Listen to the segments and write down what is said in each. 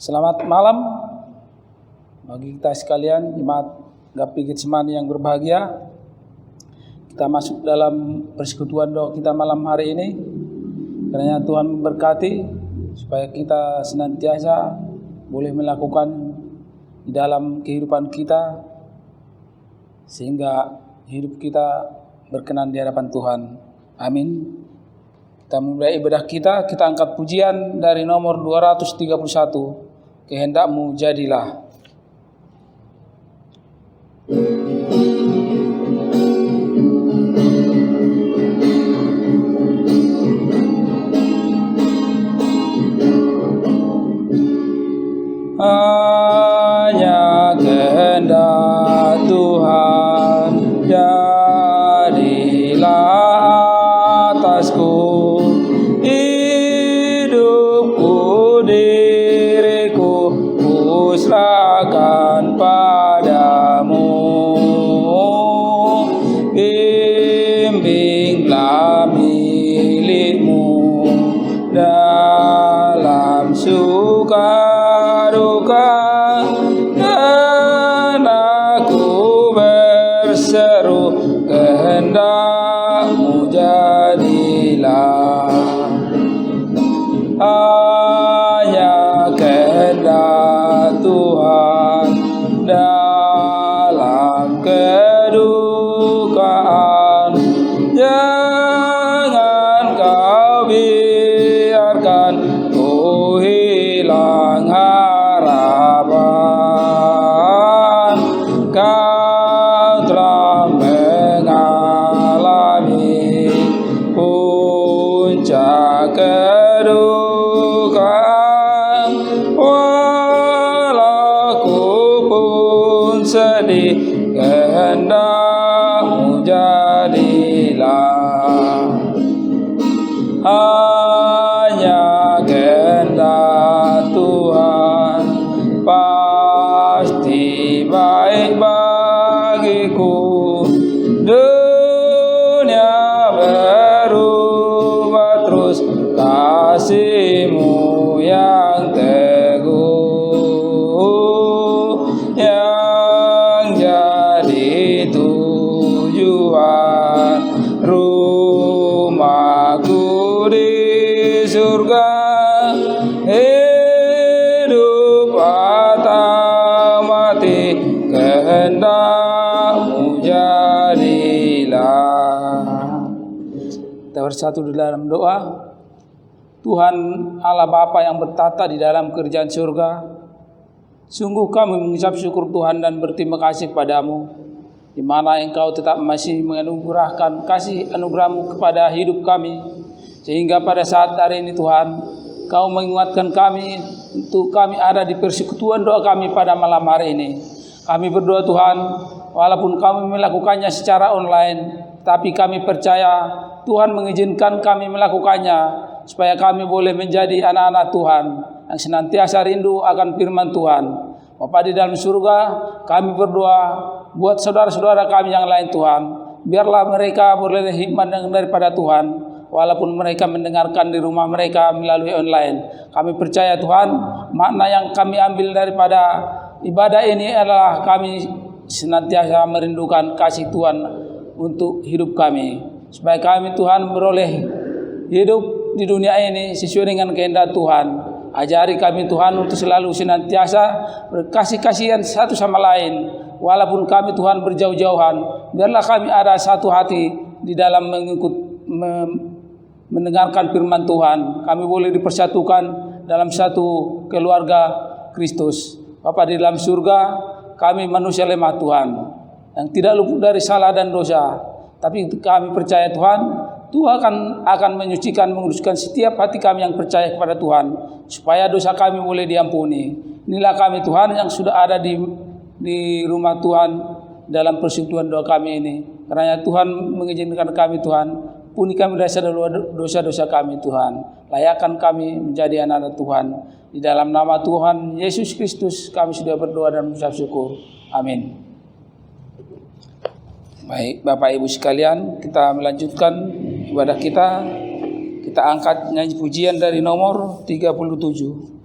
Selamat malam bagi kita sekalian, jemaat Gapi Getsemani yang berbahagia. Kita masuk dalam persekutuan doa kita malam hari ini. Kiranya Tuhan memberkati supaya kita senantiasa boleh melakukan di dalam kehidupan kita, sehingga hidup kita berkenan di hadapan Tuhan. Amin. Kita mulai ibadah kita angkat pujian dari nomor 231. Kehendakmu jadilah. Hanya kehendak Tuhan jadilah atasku, hidupku diriku serahkan padamu. Bimbinglah milikmu dalam suka duka, dan aku berseru, kehendakmu jadilah. Hanya kehendak Tuhan dalam kedukaan, jangan kau biarkan ku hilang harapan. Kau telah mengalami puncak kedukaan, walau ku pun sedih, kehendakmu jadilah. Hanya kehendak Tuhan pasti baik bagiku. Dunia berubah terus, kasih-Mu yang teguh yang jadi tujuan rumahku di surga. Hidup atau mati, kehendakmu jadilah. Kita bersatu di dalam doa. Tuhan Allah Bapa yang bertata di dalam kerajaan surga, sungguh kami mengucap syukur Tuhan dan berterima kasih padamu, di mana Engkau tetap masih menganugerahkan kasih anugerah-Mu kepada hidup kami, sehingga pada saat hari ini Tuhan, Kau menguatkan kami untuk kami ada di persekutuan doa kami pada malam hari ini. Kami berdoa Tuhan, walaupun kami melakukannya secara online, tapi kami percaya Tuhan mengizinkan kami melakukannya supaya kami boleh menjadi anak-anak Tuhan yang senantiasa rindu akan firman Tuhan. Bapa di dalam surga, kami berdoa buat saudara-saudara kami yang lain Tuhan, biarlah mereka boleh hikmat daripada Tuhan, walaupun mereka mendengarkan di rumah mereka melalui online. Kami percaya Tuhan, makna yang kami ambil daripada ibadah ini adalah kami senantiasa merindukan kasih Tuhan untuk hidup kami, supaya kami Tuhan beroleh hidup di dunia ini sesuai dengan kehendak Tuhan. Ajari kami Tuhan untuk selalu senantiasa berkasih kasihan satu sama lain, walaupun kami Tuhan berjauh-jauhan. Biarlah kami ada satu hati di dalam mendengarkan firman Tuhan. Kami boleh dipersatukan dalam satu keluarga Kristus. Bapa di dalam surga, kami manusia lemah Tuhan, yang tidak luput dari salah dan dosa. Tapi kami percaya Tuhan, Tuhan akan menyucikan, menguduskan setiap hati kami yang percaya kepada Tuhan, supaya dosa kami boleh diampuni. Inilah kami Tuhan yang sudah ada di rumah Tuhan dalam persekutuan doa kami ini. Karena Tuhan mengizinkan kami Tuhan, puni kami dari dosa-dosa kami Tuhan. Layakkan kami menjadi anak-anak Tuhan. Di dalam nama Tuhan Yesus Kristus kami sudah berdoa dan mengucap syukur. Amin. Baik Bapak Ibu sekalian, kita melanjutkan ibadah kita. Kita angkat nyanyi pujian dari nomor 37.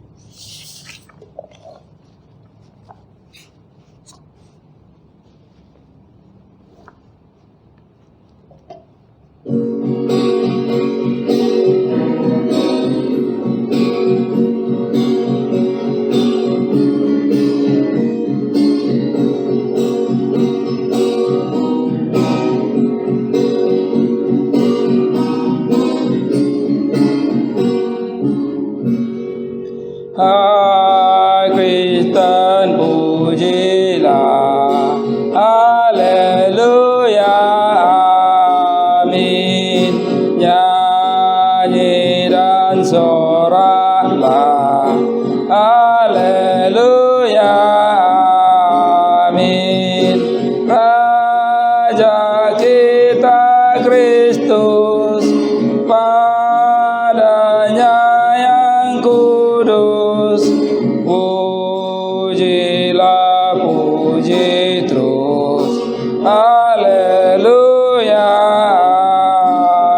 puji terus. Haleluya,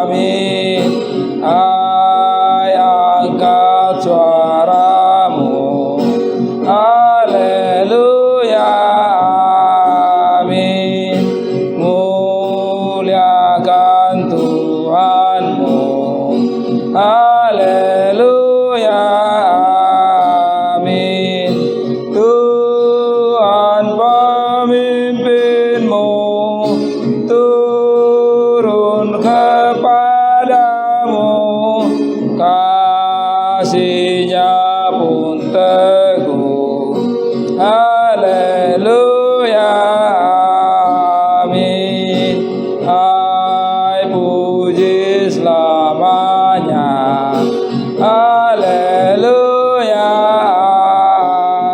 amin. Hai, angkat suaramu. Haleluya, amin. Muliakan Tuhanmu. Haleluya, amin. Tuhan pemimpinmu, turun kepadamu, kasih-Nya pun teguh. Haleluya, amin. Hai, puji selamanya. Haleluya,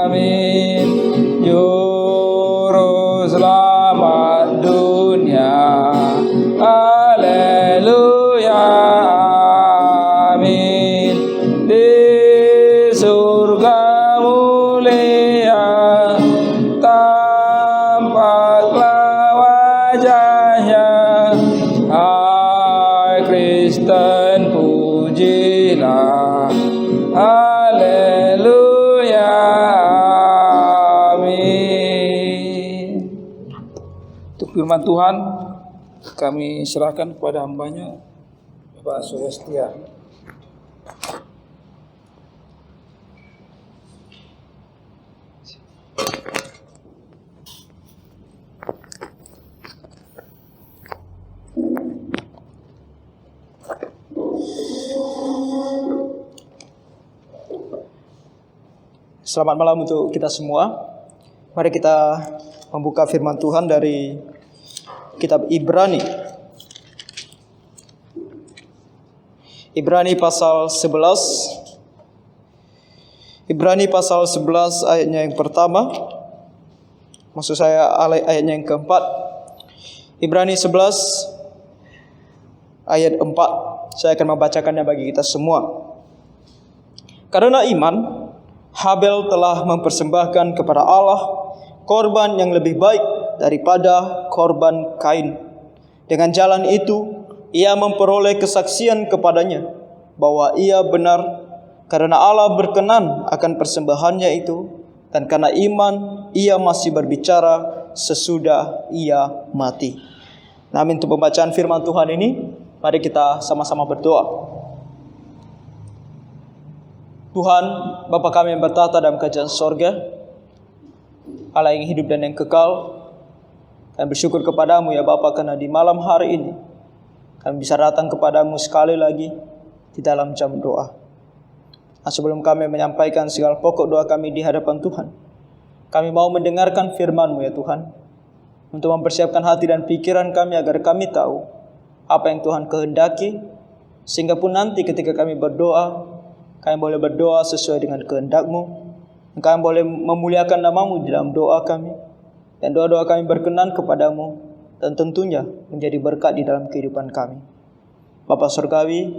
amin. Juru selamat dunia. Haleluya, amin. Di surga mulia, tampaklah wajahnya. Hai Kristen, pujilah. Haleluya, amin. Untuk firman Tuhan kami serahkan kepada hamba-Nya Bapak Surya Setia. Selamat malam untuk kita semua. Mari kita membuka firman Tuhan dari kitab Ibrani. Ibrani pasal 11. Ibrani pasal 11 ayatnya yang pertama. Maksud saya ayatnya yang keempat. Ibrani 11 ayat 4. Saya akan membacakannya bagi kita semua. Karena iman, Habel telah mempersembahkan kepada Allah korban yang lebih baik daripada korban Kain. Dengan jalan itu, ia memperoleh kesaksian kepadanya bahwa ia benar, karena Allah berkenan akan persembahannya itu, dan karena iman ia masih berbicara sesudah ia mati. Nah, untuk pembacaan firman Tuhan ini, mari kita sama-sama berdoa. Tuhan, Bapa kami yang bertata dalam kerajaan sorga, Allah yang hidup dan yang kekal, kami bersyukur kepadamu ya Bapa, karena di malam hari ini kami bisa datang kepadamu sekali lagi di dalam jam doa. Nah, sebelum kami menyampaikan segala pokok doa kami di hadapan Tuhan, kami mau mendengarkan firman-Mu ya Tuhan, untuk mempersiapkan hati dan pikiran kami agar kami tahu apa yang Tuhan kehendaki, sehingga pun nanti ketika kami berdoa, kami boleh berdoa sesuai dengan kehendak-Mu. Kami boleh memuliakan nama-Mu di dalam doa kami, dan doa-doa kami berkenan kepadamu, dan tentunya menjadi berkat di dalam kehidupan kami. Bapa Surgawi,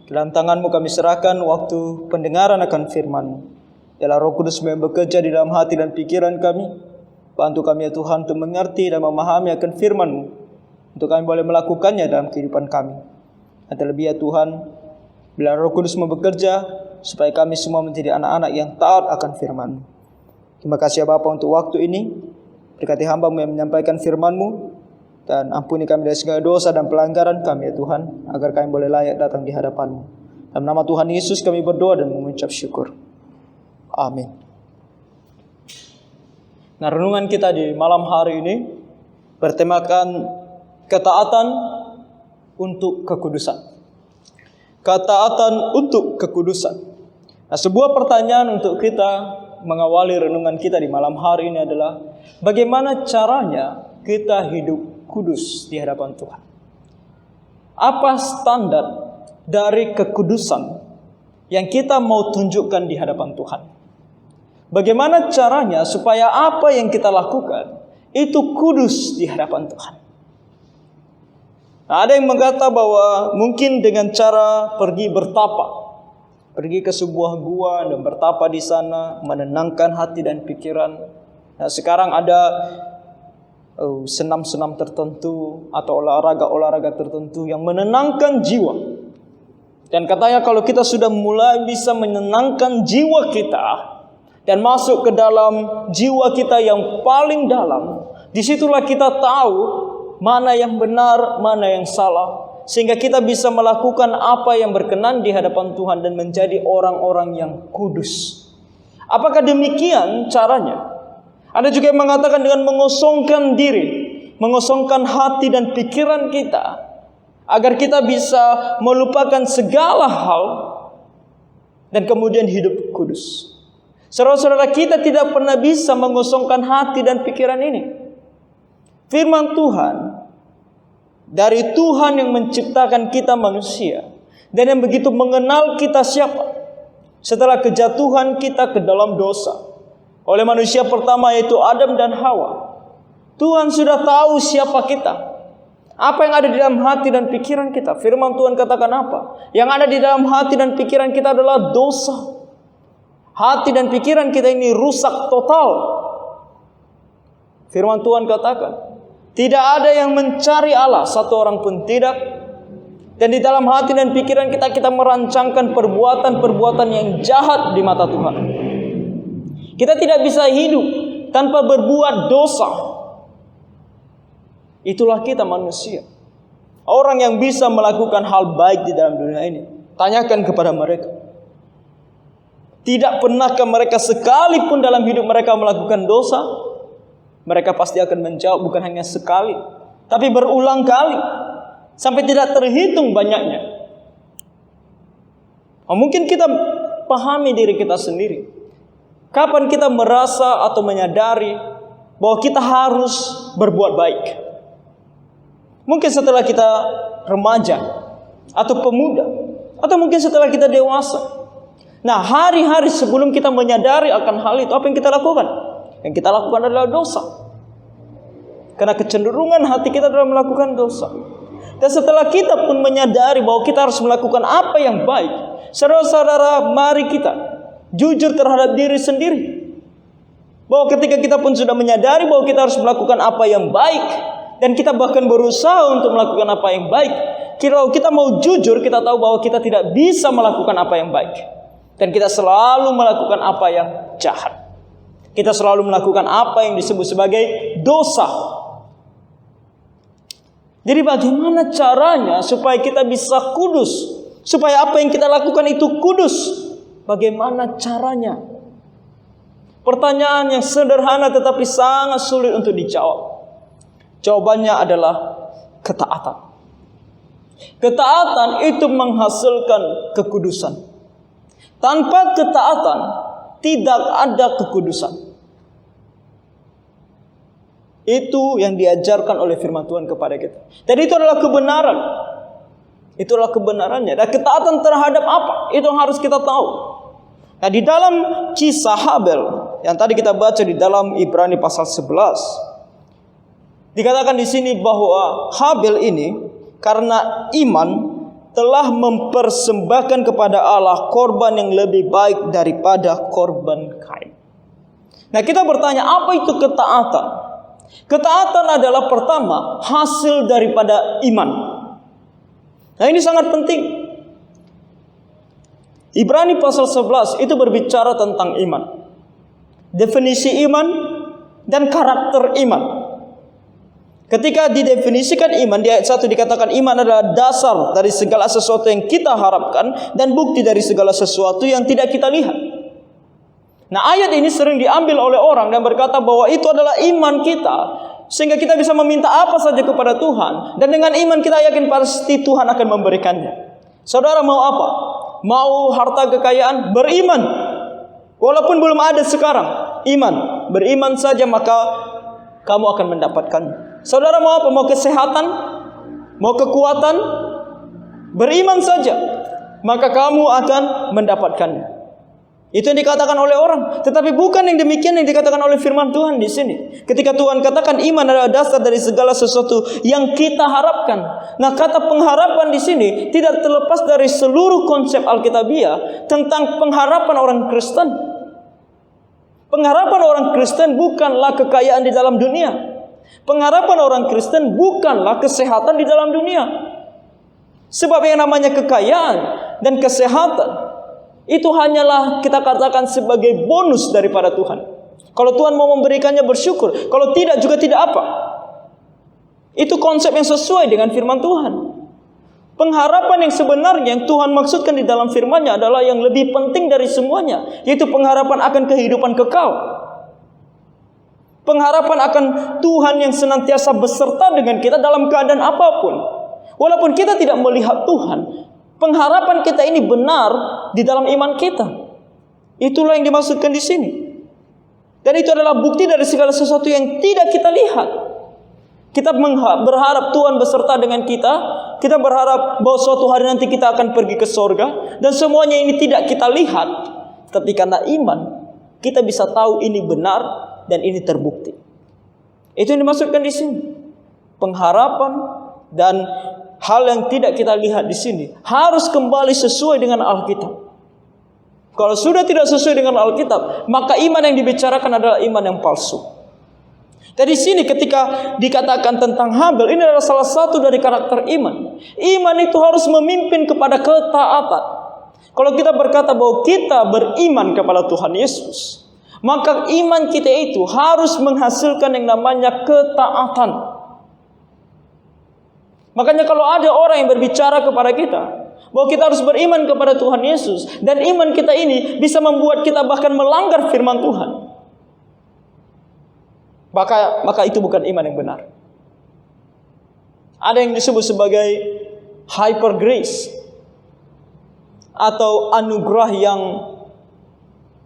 dalam tangan-Mu kami serahkan waktu pendengaran akan firman-Mu. Biarlah Roh Kudus-Mu yang bekerja di dalam hati dan pikiran kami. Bantu kami ya Tuhan untuk mengerti dan memahami akan firman-Mu, untuk kami boleh melakukannya dalam kehidupan kami. Dan terlebih ya Tuhan, bila Roh Kudus-Mu bekerja, supaya kami semua menjadi anak-anak yang taat akan firman-Mu. Terima kasih ya Bapa untuk waktu ini. Berkati hamba-Mu yang menyampaikan firman-Mu, dan ampuni kami dari segala dosa dan pelanggaran kami ya Tuhan, agar kami boleh layak datang di hadapan-Mu. Dalam nama Tuhan Yesus kami berdoa dan mengucap syukur. Amin. Nah, renungan kita di malam hari ini bertemakan ketaatan untuk kekudusan. Ketaatan untuk kekudusan. Nah, sebuah pertanyaan untuk kita mengawali renungan kita di malam hari ini adalah, bagaimana caranya kita hidup kudus di hadapan Tuhan? Apa standar dari kekudusan yang kita mau tunjukkan di hadapan Tuhan? Bagaimana caranya supaya apa yang kita lakukan itu kudus di hadapan Tuhan? Nah, ada yang berkata bahwa mungkin dengan cara pergi bertapa, pergi ke sebuah gua dan bertapa di sana, menenangkan hati dan pikiran, Nah, sekarang ada senam-senam tertentu atau olahraga-olahraga tertentu yang menenangkan jiwa. Dan katanya kalau kita sudah mulai bisa menenangkan jiwa kita dan masuk ke dalam jiwa kita yang paling dalam, disitulah kita tahu mana yang benar, mana yang salah, sehingga kita bisa melakukan apa yang berkenan di hadapan Tuhan dan menjadi orang-orang yang kudus. Apakah demikian caranya? Ada juga yang mengatakan dengan mengosongkan diri, mengosongkan hati dan pikiran kita, agar kita bisa melupakan segala hal dan kemudian hidup kudus. Saudara-saudara, kita tidak pernah bisa mengosongkan hati dan pikiran ini. Firman Tuhan dari Tuhan yang menciptakan kita manusia dan yang begitu mengenal kita siapa setelah kejatuhan kita ke dalam dosa oleh manusia pertama, yaitu Adam dan Hawa. Tuhan sudah tahu siapa kita, apa yang ada di dalam hati dan pikiran kita. Firman Tuhan katakan apa? Yang ada di dalam hati dan pikiran kita adalah dosa. Hati dan pikiran kita ini rusak total. Firman Tuhan katakan, tidak ada yang mencari Allah, satu orang pun tidak. Dan di dalam hati dan pikiran kita merancangkan perbuatan-perbuatan yang jahat di mata Tuhan. Kita tidak bisa hidup tanpa berbuat dosa. Itulah kita manusia. Orang yang bisa melakukan hal baik di dalam dunia ini, tanyakan kepada mereka. Tidak pernahkah mereka sekalipun dalam hidup mereka melakukan dosa? Mereka pasti akan menjawab bukan hanya sekali, tapi berulang kali, sampai tidak terhitung banyaknya. Mungkin kita pahami diri kita sendiri. Kapan kita merasa atau menyadari bahwa kita harus berbuat baik? Mungkin setelah kita remaja atau pemuda, atau mungkin setelah kita dewasa. Nah, hari-hari sebelum kita menyadari akan hal itu, apa yang kita lakukan? Yang kita lakukan adalah dosa. Karena kecenderungan hati kita adalah melakukan dosa. Dan setelah kita pun menyadari bahwa kita harus melakukan apa yang baik, saudara-saudara, mari kita jujur terhadap diri sendiri. Bahwa ketika kita pun sudah menyadari bahwa kita harus melakukan apa yang baik, dan kita bahkan berusaha untuk melakukan apa yang baik, kalau kita mau jujur, kita tahu bahwa kita tidak bisa melakukan apa yang baik. Dan kita selalu melakukan apa yang jahat. Kita selalu melakukan apa yang disebut sebagai dosa. Jadi bagaimana caranya supaya kita bisa kudus? Supaya apa yang kita lakukan itu kudus? Bagaimana caranya? Pertanyaan yang sederhana tetapi sangat sulit untuk dijawab. Jawabannya adalah ketaatan. Ketaatan itu menghasilkan kekudusan. Tanpa ketaatan tidak ada kekudusan. Itu yang diajarkan oleh firman Tuhan kepada kita. Dan itu adalah kebenaran. Itulah kebenarannya. Dan ketaatan terhadap apa? Itu yang harus kita tahu. Nah, di dalam kisah Habel yang tadi kita baca di dalam Ibrani pasal 11, dikatakan di sini bahwa Habel ini karena iman telah mempersembahkan kepada Allah korban yang lebih baik daripada korban Kain. Nah, kita bertanya, apa itu ketaatan? Ketaatan adalah pertama hasil daripada iman. Nah, ini sangat penting. Ibrani pasal 11 itu berbicara tentang iman. Definisi iman dan karakter iman. Ketika didefinisikan iman, di ayat 1 dikatakan iman adalah dasar dari segala sesuatu yang kita harapkan dan bukti dari segala sesuatu yang tidak kita lihat. Nah, ayat ini sering diambil oleh orang dan berkata bahwa itu adalah iman kita, sehingga kita bisa meminta apa saja kepada Tuhan, dan dengan iman kita yakin pasti Tuhan akan memberikannya. Saudara mau apa? Mau harta kekayaan? Beriman. Walaupun belum ada sekarang, iman. Beriman saja maka kamu akan mendapatkannya. Saudara mau apa? Mau kesehatan? Mau kekuatan? Beriman saja maka kamu akan mendapatkannya. Itu yang dikatakan oleh orang, tetapi bukan yang demikian yang dikatakan oleh firman Tuhan di sini. Ketika Tuhan katakan iman adalah dasar dari segala sesuatu yang kita harapkan. Nah, kata pengharapan di sini tidak terlepas dari seluruh konsep Alkitabiah tentang pengharapan orang Kristen. Pengharapan orang Kristen bukanlah kekayaan di dalam dunia. Pengharapan orang Kristen bukanlah kesehatan di dalam dunia. Sebab yang namanya kekayaan dan kesehatan itu hanyalah kita katakan sebagai bonus daripada Tuhan. Kalau Tuhan mau memberikannya bersyukur, kalau tidak juga tidak apa. Itu konsep yang sesuai dengan firman Tuhan. Pengharapan yang sebenarnya yang Tuhan maksudkan di dalam firman-Nya adalah yang lebih penting dari semuanya, yaitu pengharapan akan kehidupan kekal. Pengharapan akan Tuhan yang senantiasa beserta dengan kita dalam keadaan apapun. Walaupun kita tidak melihat Tuhan, pengharapan kita ini benar di dalam iman kita. Itulah yang dimaksudkan di sini. Dan itu adalah bukti dari segala sesuatu yang tidak kita lihat. Kita berharap Tuhan beserta dengan kita. Kita berharap bahwa suatu hari nanti kita akan pergi ke sorga. Dan semuanya ini tidak kita lihat. Tapi karena iman, kita bisa tahu ini benar dan ini terbukti. Itu yang dimaksudkan di sini. Pengharapan dan hal yang tidak kita lihat di sini harus kembali sesuai dengan Alkitab. Kalau sudah tidak sesuai dengan Alkitab, maka iman yang dibicarakan adalah iman yang palsu. Dari sini ketika dikatakan tentang Habel, ini adalah salah satu dari karakter iman. Iman itu harus memimpin kepada ketaatan. Kalau kita berkata bahwa kita beriman kepada Tuhan Yesus, maka iman kita itu harus menghasilkan yang namanya ketaatan. Makanya kalau ada orang yang berbicara kepada kita bahwa kita harus beriman kepada Tuhan Yesus, dan iman kita ini bisa membuat kita bahkan melanggar firman Tuhan, maka itu bukan iman yang benar. Ada yang disebut sebagai hyper grace atau anugerah yang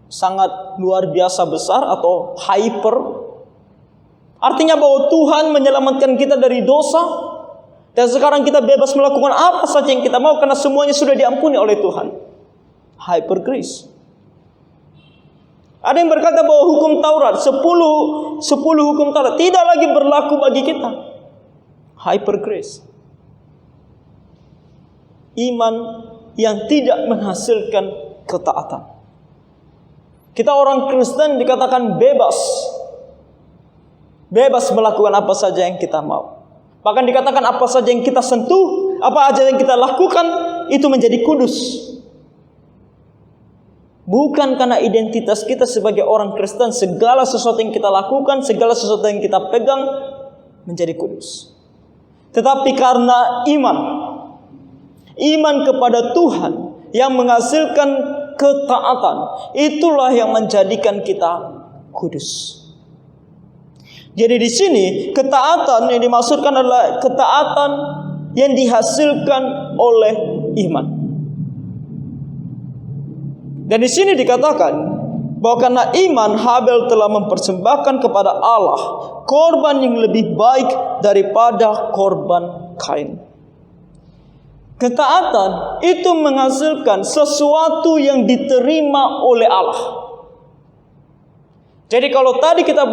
sangat luar biasa besar atau hyper. Artinya bahwa Tuhan menyelamatkan kita dari dosa dan sekarang kita bebas melakukan apa saja yang kita mau karena semuanya sudah diampuni oleh Tuhan. Hyper grace. Ada yang berkata bahwa hukum Taurat 10 hukum Taurat tidak lagi berlaku bagi kita. Hyper grace. Iman yang tidak menghasilkan ketaatan. Kita orang Kristen dikatakan bebas. Bebas melakukan apa saja yang kita mau. Bahkan dikatakan apa saja yang kita sentuh, apa saja yang kita lakukan itu menjadi kudus. Bukan karena identitas kita sebagai orang Kristen, segala sesuatu yang kita lakukan, segala sesuatu yang kita pegang menjadi kudus. Tetapi karena iman kepada Tuhan yang menghasilkan ketaatan, itulah yang menjadikan kita kudus. Jadi di sini ketaatan yang dimaksudkan adalah ketaatan yang dihasilkan oleh iman. Dan di sini dikatakan bahwa karena iman Habel telah mempersembahkan kepada Allah korban yang lebih baik daripada korban Kain. Ketaatan itu menghasilkan sesuatu yang diterima oleh Allah. Jadi kalau tadi kita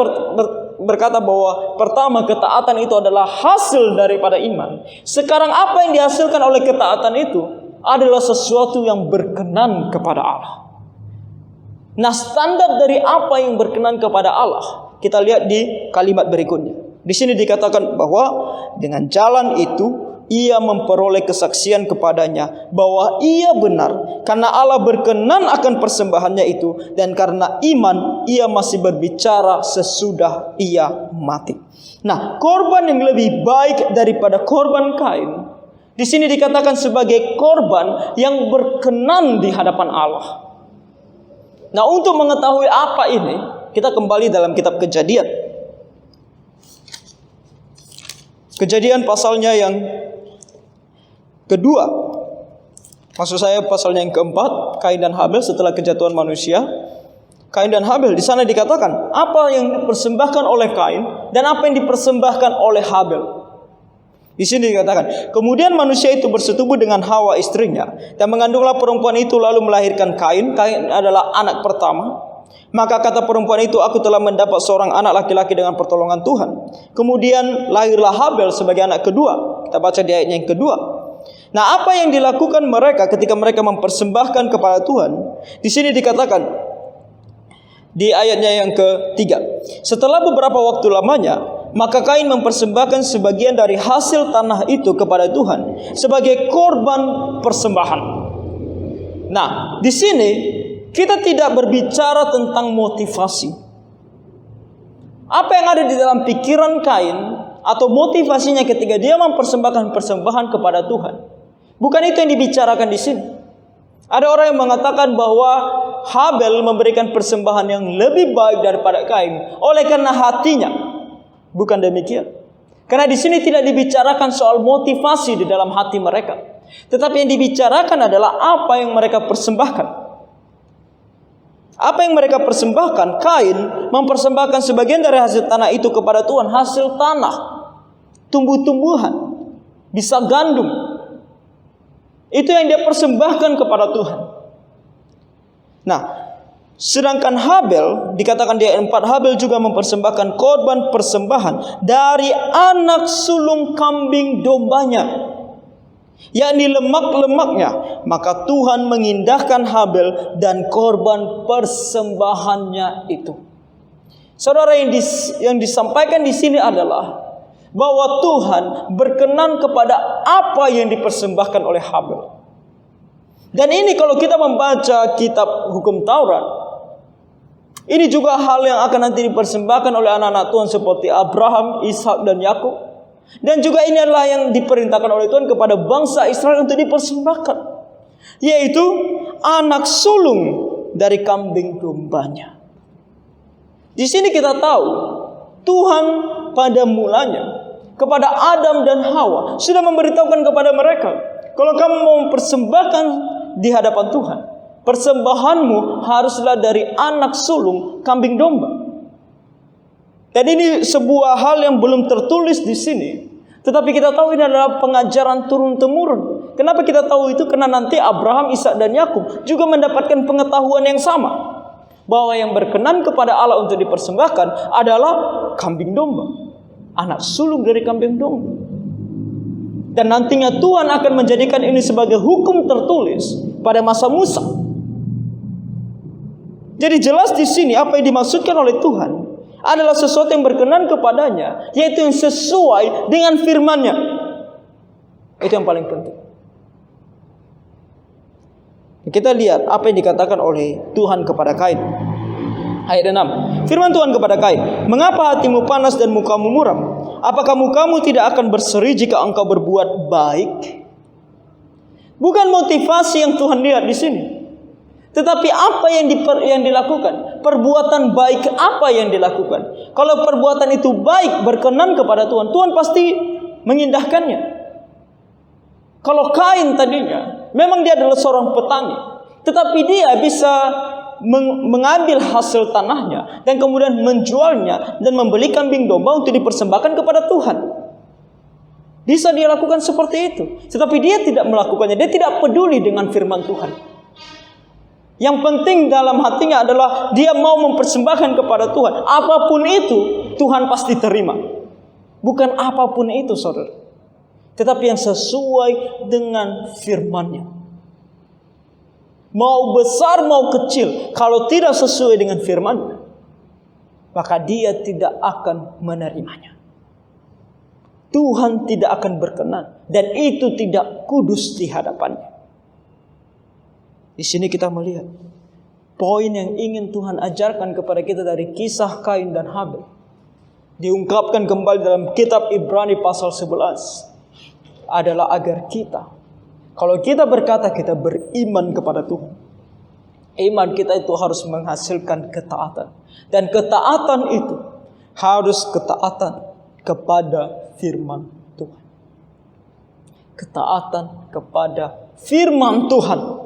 berkata bahwa pertama ketaatan itu adalah hasil daripada iman. Sekarang apa yang dihasilkan oleh ketaatan itu adalah sesuatu yang berkenan kepada Allah. Nah, standar dari apa yang berkenan kepada Allah kita lihat di kalimat berikutnya. Di sini dikatakan bahwa dengan jalan itu ia memperoleh kesaksian kepadanya bahwa ia benar karena Allah berkenan akan persembahannya itu, dan karena iman ia masih berbicara sesudah ia mati. Nah, korban yang lebih baik daripada korban Kain di sini dikatakan sebagai korban yang berkenan di hadapan Allah. Nah, untuk mengetahui apa ini, kita kembali dalam kitab Kejadian. Kejadian pasalnya yang kedua. Maksud saya pasalnya yang keempat, Kain dan Habel setelah kejatuhan manusia. Kain dan Habel, di sana dikatakan apa yang dipersembahkan oleh Kain dan apa yang dipersembahkan oleh Habel. Di sini dikatakan, kemudian manusia itu bersetubuh dengan Hawa istrinya dan mengandunglah perempuan itu lalu melahirkan Kain. Kain adalah anak pertama. Maka kata perempuan itu, aku telah mendapat seorang anak laki-laki dengan pertolongan Tuhan. Kemudian lahirlah Habel sebagai anak kedua. Kita baca di ayatnya yang kedua. Nah, apa yang dilakukan mereka ketika mereka mempersembahkan kepada Tuhan? Di sini dikatakan, Di ayatnya yang ketiga. Setelah beberapa waktu lamanya, maka Kain mempersembahkan sebagian dari hasil tanah itu kepada Tuhan sebagai korban persembahan. Nah, di sini kita tidak berbicara tentang motivasi. Apa yang ada di dalam pikiran Kain atau motivasinya ketika dia mempersembahkan persembahan kepada Tuhan. Bukan itu yang dibicarakan di sini. Ada orang yang mengatakan bahwa Habel memberikan persembahan yang lebih baik daripada Kain oleh karena hatinya. Bukan demikian. Karena di sini tidak dibicarakan soal motivasi di dalam hati mereka. Tetapi yang dibicarakan adalah apa yang mereka persembahkan. Apa yang mereka persembahkan? Kain mempersembahkan sebagian dari hasil tanah itu kepada Tuhan. Hasil tanah, tumbuh-tumbuhan, bisa gandum. Itu yang dia persembahkan kepada Tuhan. Nah, sedangkan Habel, dikatakan di ayat 4, Habel juga mempersembahkan korban persembahan dari anak sulung kambing dombanya, yakni lemak-lemaknya. Maka Tuhan mengindahkan Habel dan korban persembahannya itu. Saudara, yang disampaikan di sini adalah bahwa Tuhan berkenan kepada apa yang dipersembahkan oleh Habel. Dan ini kalau kita membaca kitab hukum Taurat, ini juga hal yang akan nanti dipersembahkan oleh anak-anak Tuhan seperti Abraham, Ishak dan Yakub. Dan juga ini adalah yang diperintahkan oleh Tuhan kepada bangsa Israel untuk dipersembahkan, yaitu anak sulung dari kambing dombanya. Di sini kita tahu Tuhan pada mulanya kepada Adam dan Hawa sudah memberitahukan kepada mereka, kalau kamu mau mempersembahkan di hadapan Tuhan, persembahanmu haruslah dari anak sulung kambing domba. Dan ini sebuah hal yang belum tertulis di sini, tetapi kita tahu ini adalah pengajaran turun-temurun. Kenapa kita tahu itu? Karena nanti Abraham, Ishak dan Yakub juga mendapatkan pengetahuan yang sama, bahwa yang berkenan kepada Allah untuk dipersembahkan adalah kambing domba, anak sulung dari kambing domba. Dan nantinya Tuhan akan menjadikan ini sebagai hukum tertulis pada masa Musa. Jadi jelas di sini apa yang dimaksudkan oleh Tuhan adalah sesuatu yang berkenan kepadanya, yaitu yang sesuai dengan firman-Nya. Itu yang paling penting. Kita lihat apa yang dikatakan oleh Tuhan kepada Kain. Ayat 6. Firman Tuhan kepada Kain, "Mengapa hatimu panas dan mukamu muram? Apakah mukamu tidak akan berseri jika engkau berbuat baik?" Bukan motivasi yang Tuhan lihat di sini, tetapi apa yang dilakukan. Perbuatan baik apa yang dilakukan. Kalau perbuatan itu baik, berkenan kepada Tuhan, Tuhan pasti mengindahkannya. Kalau Kain tadinya memang dia adalah seorang petani, tetapi dia bisa mengambil hasil tanahnya dan kemudian menjualnya dan membeli kambing domba untuk dipersembahkan kepada Tuhan. Bisa dia lakukan seperti itu, tetapi dia tidak melakukannya. Dia tidak peduli dengan firman Tuhan. Yang penting dalam hatinya adalah dia mau mempersembahkan kepada Tuhan. Apapun itu Tuhan pasti terima. Bukan apapun itu, saudara, tetapi yang sesuai dengan firman-Nya. Mau besar mau kecil, kalau tidak sesuai dengan firman-Nya, maka dia tidak akan menerimanya. Tuhan tidak akan berkenan, dan itu tidak kudus di hadapan-Nya. Di sini kita melihat poin yang ingin Tuhan ajarkan kepada kita dari kisah Kain dan Habel. Diungkapkan kembali dalam kitab Ibrani pasal 11. Adalah agar kita, kalau kita berkata kita beriman kepada Tuhan, iman kita itu harus menghasilkan ketaatan. Dan ketaatan itu harus ketaatan kepada firman Tuhan. Ketaatan kepada firman Tuhan.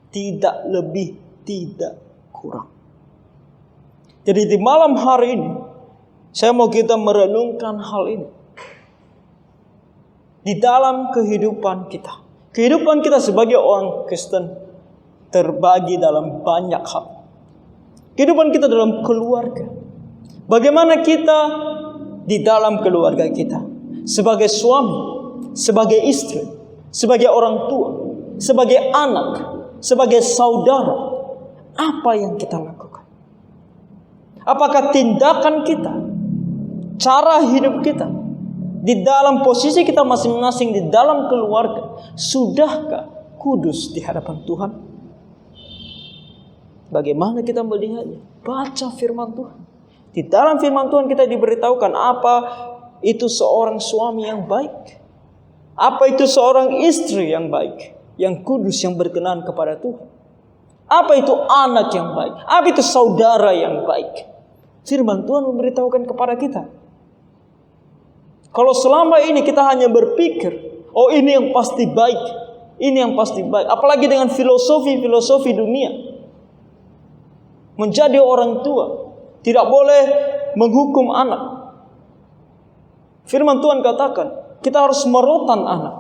Tidak lebih, tidak kurang. Jadi di malam hari ini, saya mau kita merenungkan hal ini. Di dalam kehidupan kita. Kehidupan kita sebagai orang Kristen terbagi dalam banyak hal. Kehidupan kita dalam keluarga. Bagaimana kita di dalam keluarga kita. Sebagai suami, sebagai istri, sebagai orang tua, sebagai anak, sebagai saudara, apa yang kita lakukan? Apakah tindakan kita, cara hidup kita, di dalam posisi kita masing-masing, di dalam keluarga, sudahkah kudus di hadapan Tuhan? Bagaimana kita melihatnya? Baca firman Tuhan. Di dalam firman Tuhan kita diberitahukan apa itu seorang suami yang baik. Apa itu seorang istri yang baik, yang kudus, yang berkenan kepada Tuhan. Apa itu anak yang baik? Apa itu saudara yang baik? Firman Tuhan memberitahukan kepada kita. Kalau selama ini kita hanya berpikir, oh ini yang pasti baik, ini yang pasti baik. Apalagi dengan filosofi dunia. Menjadi orang tua tidak boleh menghukum anak. Firman Tuhan katakan, kita harus merotan anak.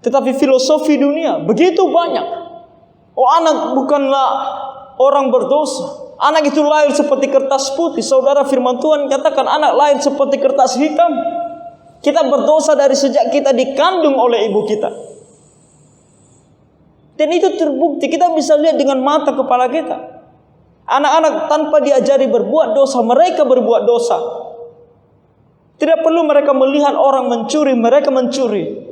Tetapi filosofi dunia begitu banyak. Oh, anak bukanlah orang berdosa. Anak itu lahir seperti kertas putih. Saudara, firman Tuhan katakan anak lahir seperti kertas hitam. Kita berdosa dari sejak kita dikandung oleh ibu kita. Dan itu terbukti, kita bisa lihat dengan mata kepala kita. Anak-anak tanpa diajari berbuat dosa, mereka berbuat dosa. Tidak perlu mereka melihat orang mencuri, mereka mencuri.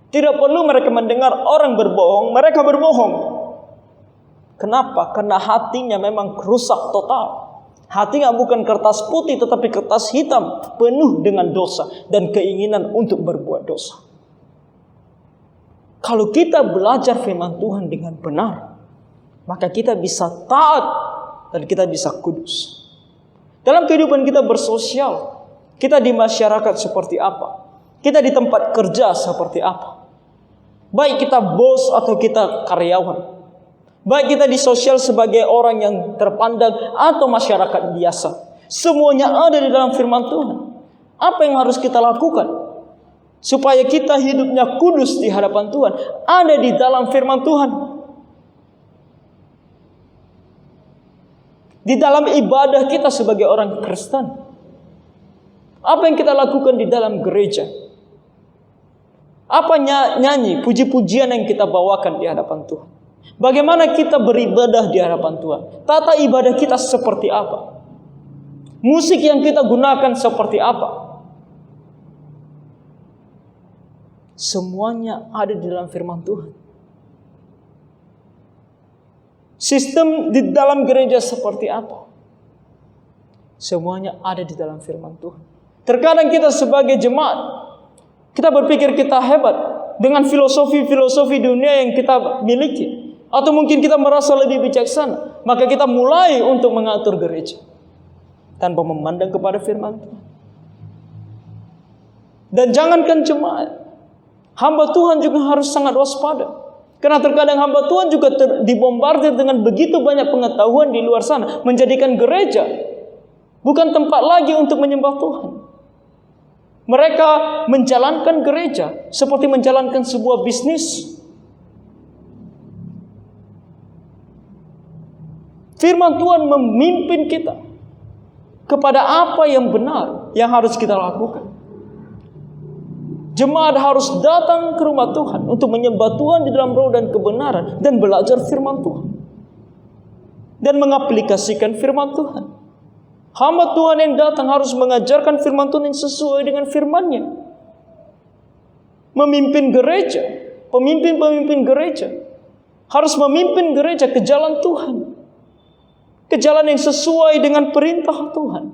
Tidak perlu mereka mendengar orang berbohong, mereka berbohong. Kenapa? Karena hatinya memang rusak total. Hatinya bukan kertas putih tetapi kertas hitam, penuh dengan dosa dan keinginan untuk berbuat dosa. Kalau kita belajar firman Tuhan dengan benar, maka kita bisa taat dan kita bisa kudus. Dalam kehidupan kita bersosial, kita di masyarakat seperti apa? Kita di tempat kerja seperti apa? Baik kita bos atau kita karyawan. Baik kita di sosial sebagai orang yang terpandang atau masyarakat biasa. Semuanya ada di dalam firman Tuhan. Apa yang harus kita lakukan supaya kita hidupnya kudus di hadapan Tuhan? Ada di dalam firman Tuhan. Di dalam ibadah kita sebagai orang Kristen. Apa yang kita lakukan di dalam gereja? Apa nyanyi, puji-pujian yang kita bawakan di hadapan Tuhan? Bagaimana kita beribadah di hadapan Tuhan? Tata ibadah kita seperti apa? Musik yang kita gunakan seperti apa? Semuanya ada di dalam firman Tuhan. Sistem di dalam gereja seperti apa? Semuanya ada di dalam firman Tuhan. Terkadang kita sebagai jemaat, kita berpikir kita hebat dengan filosofi-filosofi dunia yang kita miliki. Atau mungkin kita merasa lebih bijaksana. Maka kita mulai untuk mengatur gereja tanpa memandang kepada firman Tuhan. Dan jangankan jemaat, hamba Tuhan juga harus sangat waspada. Karena terkadang hamba Tuhan juga dibombardir dengan begitu banyak pengetahuan di luar sana. Menjadikan gereja bukan tempat lagi untuk menyembah Tuhan. Mereka menjalankan gereja seperti menjalankan sebuah bisnis. Firman Tuhan memimpin kita kepada apa yang benar yang harus kita lakukan. Jemaat harus datang ke rumah Tuhan untuk menyembah Tuhan di dalam roh dan kebenaran dan belajar firman Tuhan dan mengaplikasikan firman Tuhan. Hamba Tuhan yang datang harus mengajarkan firman Tuhan yang sesuai dengan firman-Nya. Memimpin gereja, pemimpin-pemimpin gereja harus memimpin gereja ke jalan Tuhan. Ke jalan yang sesuai dengan perintah Tuhan,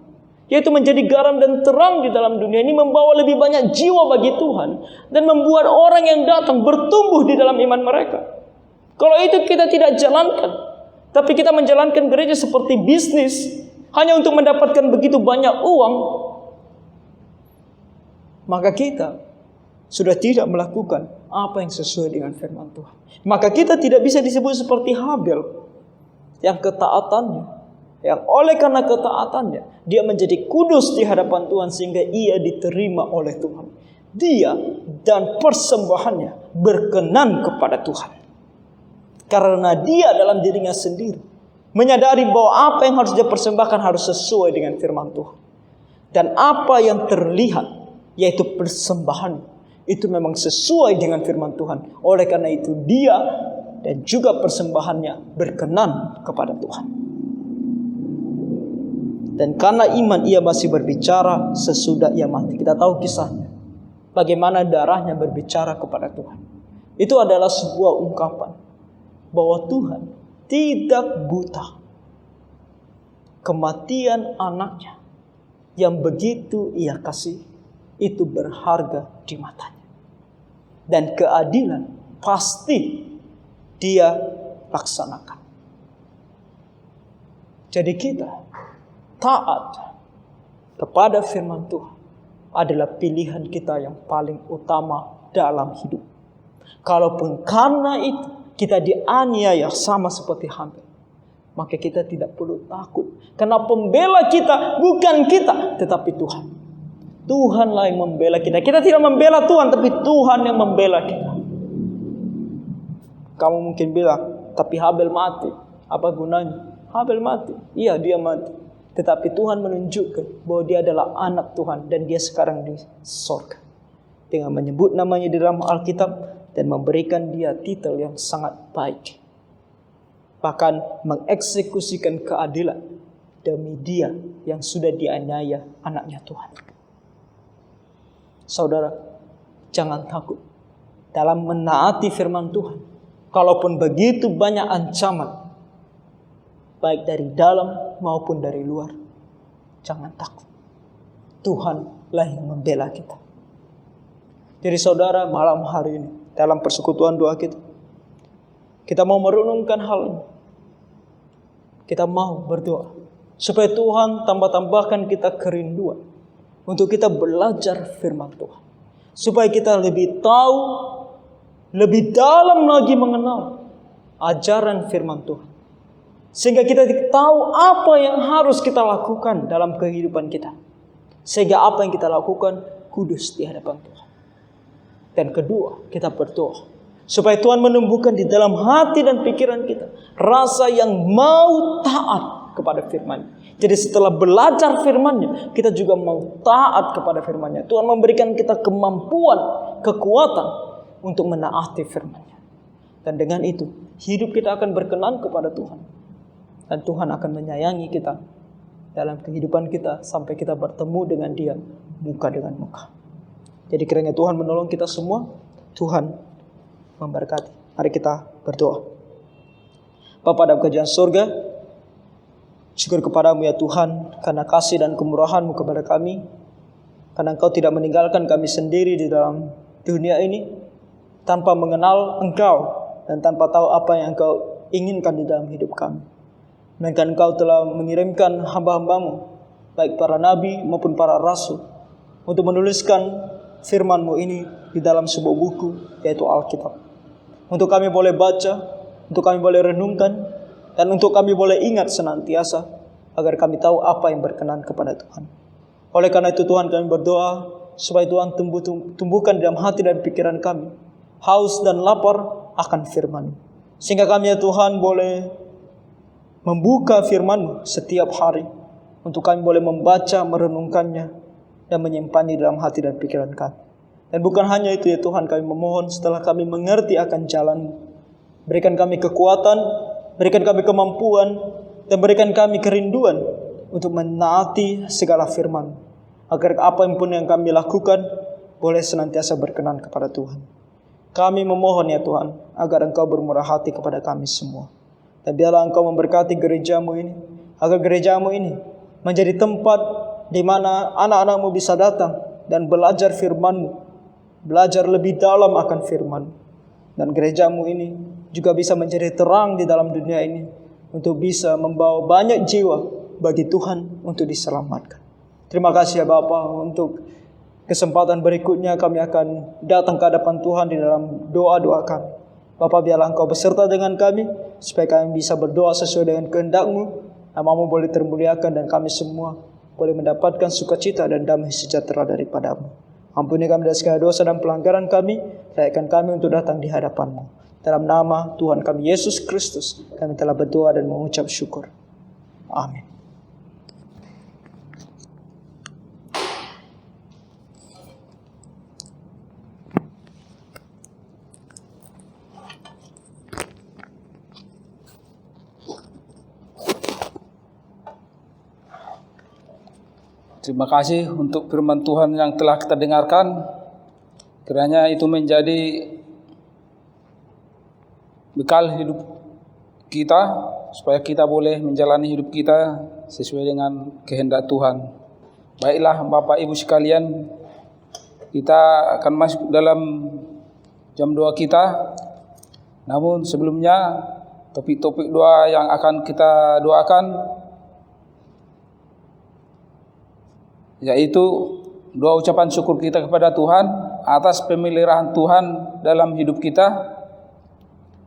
yaitu menjadi garam dan terang di dalam dunia ini, membawa lebih banyak jiwa bagi Tuhan dan membuat orang yang datang bertumbuh di dalam iman mereka. Kalau itu kita tidak jalankan, tapi kita menjalankan gereja seperti bisnis hanya untuk mendapatkan begitu banyak uang, maka kita sudah tidak melakukan apa yang sesuai dengan firman Tuhan. Maka kita tidak bisa disebut seperti Habel yang ketaatannya, yang oleh karena ketaatannya dia menjadi kudus di hadapan Tuhan sehingga ia diterima oleh Tuhan. Dia dan persembahannya berkenan kepada Tuhan. Karena dia dalam dirinya sendiri menyadari bahwa apa yang harus dia persembahkan harus sesuai dengan firman Tuhan. Dan apa yang terlihat, yaitu persembahan, itu memang sesuai dengan firman Tuhan. Oleh karena itu dia dan juga persembahannya berkenan kepada Tuhan. Dan karena iman ia masih berbicara sesudah ia mati. Kita tahu kisahnya. Bagaimana darahnya berbicara kepada Tuhan. Itu adalah sebuah ungkapan bahwa Tuhan tidak buta. Kematian anaknya yang begitu ia kasih itu berharga di matanya. Dan keadilan pasti dia laksanakan. Jadi kita taat kepada firman Tuhan adalah pilihan kita yang paling utama dalam hidup. Kalaupun karena itu kita dianiaya sama seperti Habil, maka kita tidak perlu takut. Karena pembela kita bukan kita, tetapi Tuhan. Tuhanlah yang membela kita. Kita tidak membela Tuhan, tapi Tuhan yang membela kita. Kamu mungkin bilang, tapi Habil mati. Apa gunanya? Habil mati. Iya, dia mati. Tetapi Tuhan menunjukkan bahwa dia adalah anak Tuhan dan dia sekarang di sorga. Dengan menyebut namanya di dalam Alkitab dan memberikan dia titel yang sangat baik. Bahkan mengeksekusikan keadilan demi dia yang sudah dianiaya anaknya Tuhan. Saudara, jangan takut dalam menaati firman Tuhan. Kalaupun begitu banyak ancaman, baik dari dalam maupun dari luar, jangan takut. Tuhanlah yang membela kita. Jadi saudara, malam hari ini dalam persekutuan doa kita mau merenungkan hal ini. Kita mau berdoa supaya Tuhan tambahkan kita kerinduan untuk kita belajar firman Tuhan. Supaya kita lebih tahu, lebih dalam lagi mengenal ajaran firman Tuhan. Sehingga kita tahu apa yang harus kita lakukan dalam kehidupan kita. Sehingga apa yang kita lakukan kudus di hadapan Tuhan. Dan kedua, kita berdoa supaya Tuhan menumbuhkan di dalam hati dan pikiran kita rasa yang mau taat kepada firman. Jadi setelah belajar firman-Nya, kita juga mau taat kepada firman-Nya. Tuhan memberikan kita kemampuan, kekuatan untuk menaati firman-Nya. Dan dengan itu, hidup kita akan berkenan kepada Tuhan. Dan Tuhan akan menyayangi kita dalam kehidupan kita sampai kita bertemu dengan Dia muka dengan muka. Jadi kiranya Tuhan menolong kita semua. Tuhan memberkati. Mari kita berdoa. Bapa dalam kerajaan surga, syukur kepadamu ya Tuhan karena kasih dan kemurahan-Mu kepada kami. Karena Engkau tidak meninggalkan kami sendiri di dalam dunia ini tanpa mengenal Engkau dan tanpa tahu apa yang Engkau inginkan di dalam hidup kami. Melainkan Engkau telah mengirimkan hamba-hamba-Mu, baik para nabi maupun para rasul, untuk menuliskan firman-Mu ini di dalam sebuah buku, yaitu Alkitab. Untuk kami boleh baca, untuk kami boleh renungkan, dan untuk kami boleh ingat senantiasa, agar kami tahu apa yang berkenan kepada Tuhan. Oleh karena itu Tuhan, kami berdoa, supaya Tuhan tumbuhkan dalam hati dan pikiran kami haus dan lapar akan firman. Sehingga kami ya Tuhan boleh membuka firman-Mu setiap hari, untuk kami boleh membaca, merenungkannya, dan menyimpannya dalam hati dan pikiran kami. Dan bukan hanya itu ya Tuhan, kami memohon setelah kami mengerti akan jalan-Mu, berikan kami kekuatan, berikan kami kemampuan, dan berikan kami kerinduan untuk menaati segala firman, agar apa pun yang kami lakukan boleh senantiasa berkenan kepada Tuhan. Kami memohon ya Tuhan, agar Engkau bermurah hati kepada kami semua. Dan biarlah Engkau memberkati gereja-Mu ini, agar gereja-Mu ini menjadi tempat di mana anak-anak-Mu bisa datang dan belajar firman-Mu, belajar lebih dalam akan firman. Dan gereja-Mu ini juga bisa menjadi terang di dalam dunia ini, untuk bisa membawa banyak jiwa bagi Tuhan untuk diselamatkan. Terima kasih ya Bapa, untuk kesempatan berikutnya kami akan datang ke hadapan Tuhan di dalam doa-doa kami. Bapa, biarlah Engkau beserta dengan kami, supaya kami bisa berdoa sesuai dengan kehendak-Mu, nama-Mu boleh termuliakan, dan kami semua boleh mendapatkan sukacita dan damai sejahtera daripada-Mu. Ampuni kami dari segala dosa dan pelanggaran kami, layakkan kami untuk datang di hadapan-Mu. Dalam nama Tuhan kami Yesus Kristus, kami telah berdoa dan mengucap syukur. Amin. Terima kasih untuk firman Tuhan yang telah kita dengarkan. Kiranya itu menjadi bekal hidup kita, supaya kita boleh menjalani hidup kita sesuai dengan kehendak Tuhan. Baiklah Bapak Ibu sekalian, kita akan masuk dalam jam doa kita. Namun sebelumnya, topik-topik doa yang akan kita doakan yaitu doa ucapan syukur kita kepada Tuhan atas pemeliharaan Tuhan dalam hidup kita.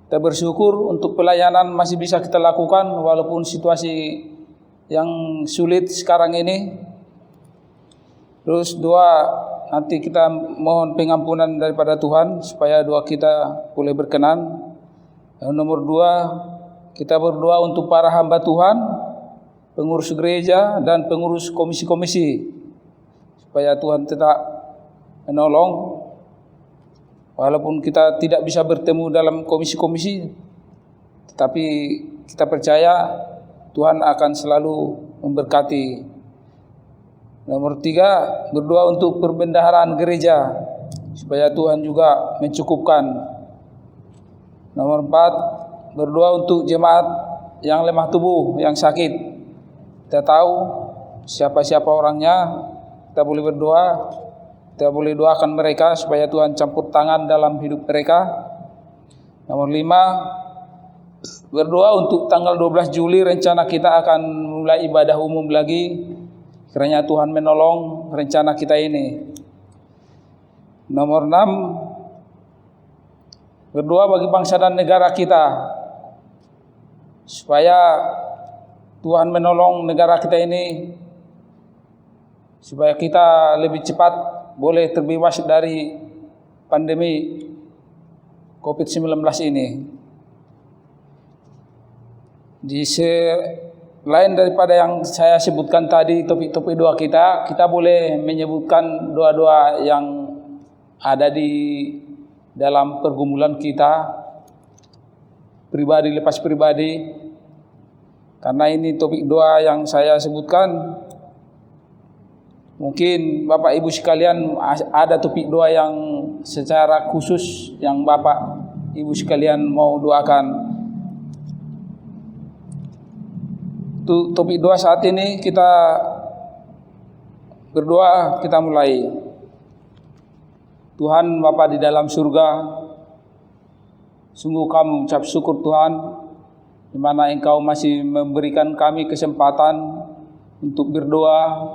Kita bersyukur untuk pelayanan masih bisa kita lakukan walaupun situasi yang sulit sekarang ini. Terus doa, nanti kita mohon pengampunan daripada Tuhan supaya doa kita boleh berkenan. Yang nomor 2, kita berdoa untuk para hamba Tuhan, pengurus gereja dan pengurus komisi-komisi, supaya Tuhan tetap menolong. Walaupun kita tidak bisa bertemu dalam komisi-komisi, tetapi kita percaya Tuhan akan selalu memberkati. Nomor 3, berdoa untuk perbendaharaan gereja, supaya Tuhan juga mencukupkan. Nomor 4, berdoa untuk jemaat yang lemah tubuh, yang sakit. Kita tahu siapa-siapa orangnya, kita boleh berdoa, kita boleh doakan mereka supaya Tuhan campur tangan dalam hidup mereka. Nomor 5, berdoa untuk tanggal 12 Juli rencana kita akan mulai ibadah umum lagi. Kiranya Tuhan menolong rencana kita ini. Nomor 6, berdoa bagi bangsa dan negara kita, supaya Tuhan menolong negara kita ini, supaya kita lebih cepat boleh terbebas dari pandemi COVID-19 ini. Selain daripada yang saya sebutkan tadi, topik-topik doa kita boleh menyebutkan doa-doa yang ada di dalam pergumulan kita, pribadi lepas pribadi. Karena ini topik doa yang saya sebutkan, mungkin Bapak Ibu sekalian ada topik doa yang secara khusus yang Bapak Ibu sekalian mau doakan. Topik doa saat ini kita berdoa, kita mulai. Tuhan Bapa di dalam surga, sungguh kami mengucap syukur Tuhan, di mana Engkau masih memberikan kami kesempatan untuk berdoa,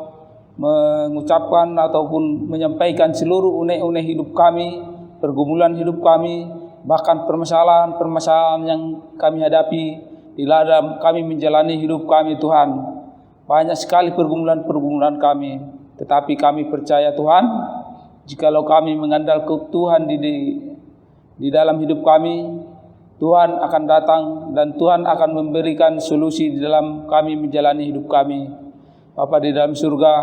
mengucapkan ataupun menyampaikan seluruh unek-unek hidup kami, pergumulan hidup kami, bahkan permasalahan-permasalahan yang kami hadapi di dalam kami menjalani hidup kami Tuhan. Banyak sekali pergumulan-pergumulan kami, tetapi kami percaya Tuhan, jikalau kami mengandalkan Tuhan di dalam hidup kami, Tuhan akan datang dan Tuhan akan memberikan solusi di dalam kami menjalani hidup kami. Bapa di dalam surga,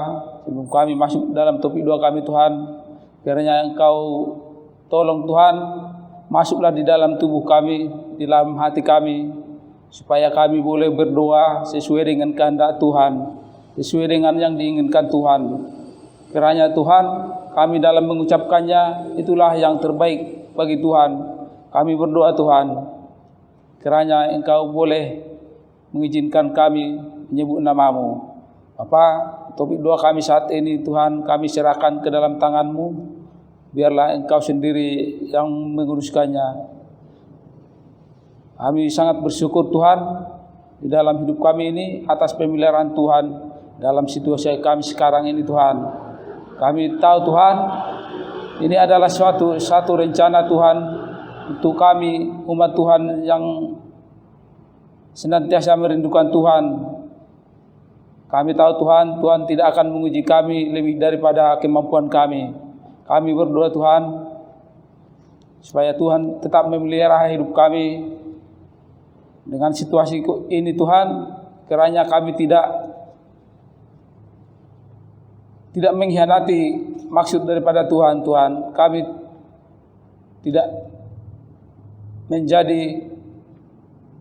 sebelum kami masuk dalam topik doa kami Tuhan, kiranya Engkau tolong Tuhan, masuklah di dalam tubuh kami, di dalam hati kami, supaya kami boleh berdoa sesuai dengan kehendak Tuhan, sesuai dengan yang diinginkan Tuhan. Kiranya Tuhan, kami dalam mengucapkannya, itulah yang terbaik bagi Tuhan. Kami berdoa Tuhan, kiranya Engkau boleh mengizinkan kami menyebut nama-Mu. Bapa, topik doa kami saat ini Tuhan, kami serahkan ke dalam tangan-Mu. Biarlah Engkau sendiri yang menguruskannya. Kami sangat bersyukur Tuhan di dalam hidup kami ini atas pemeliharaan Tuhan dalam situasi kami sekarang ini Tuhan. Kami tahu Tuhan, ini adalah satu rencana Tuhan untuk kami umat Tuhan yang senantiasa merindukan Tuhan. Kami tahu Tuhan, Tuhan tidak akan menguji kami lebih daripada kemampuan kami. Kami berdoa Tuhan, supaya Tuhan tetap memelihara hidup kami dengan situasi ini Tuhan. Kiranya kami tidak mengkhianati maksud daripada Tuhan. Tuhan, kami tidak menjadi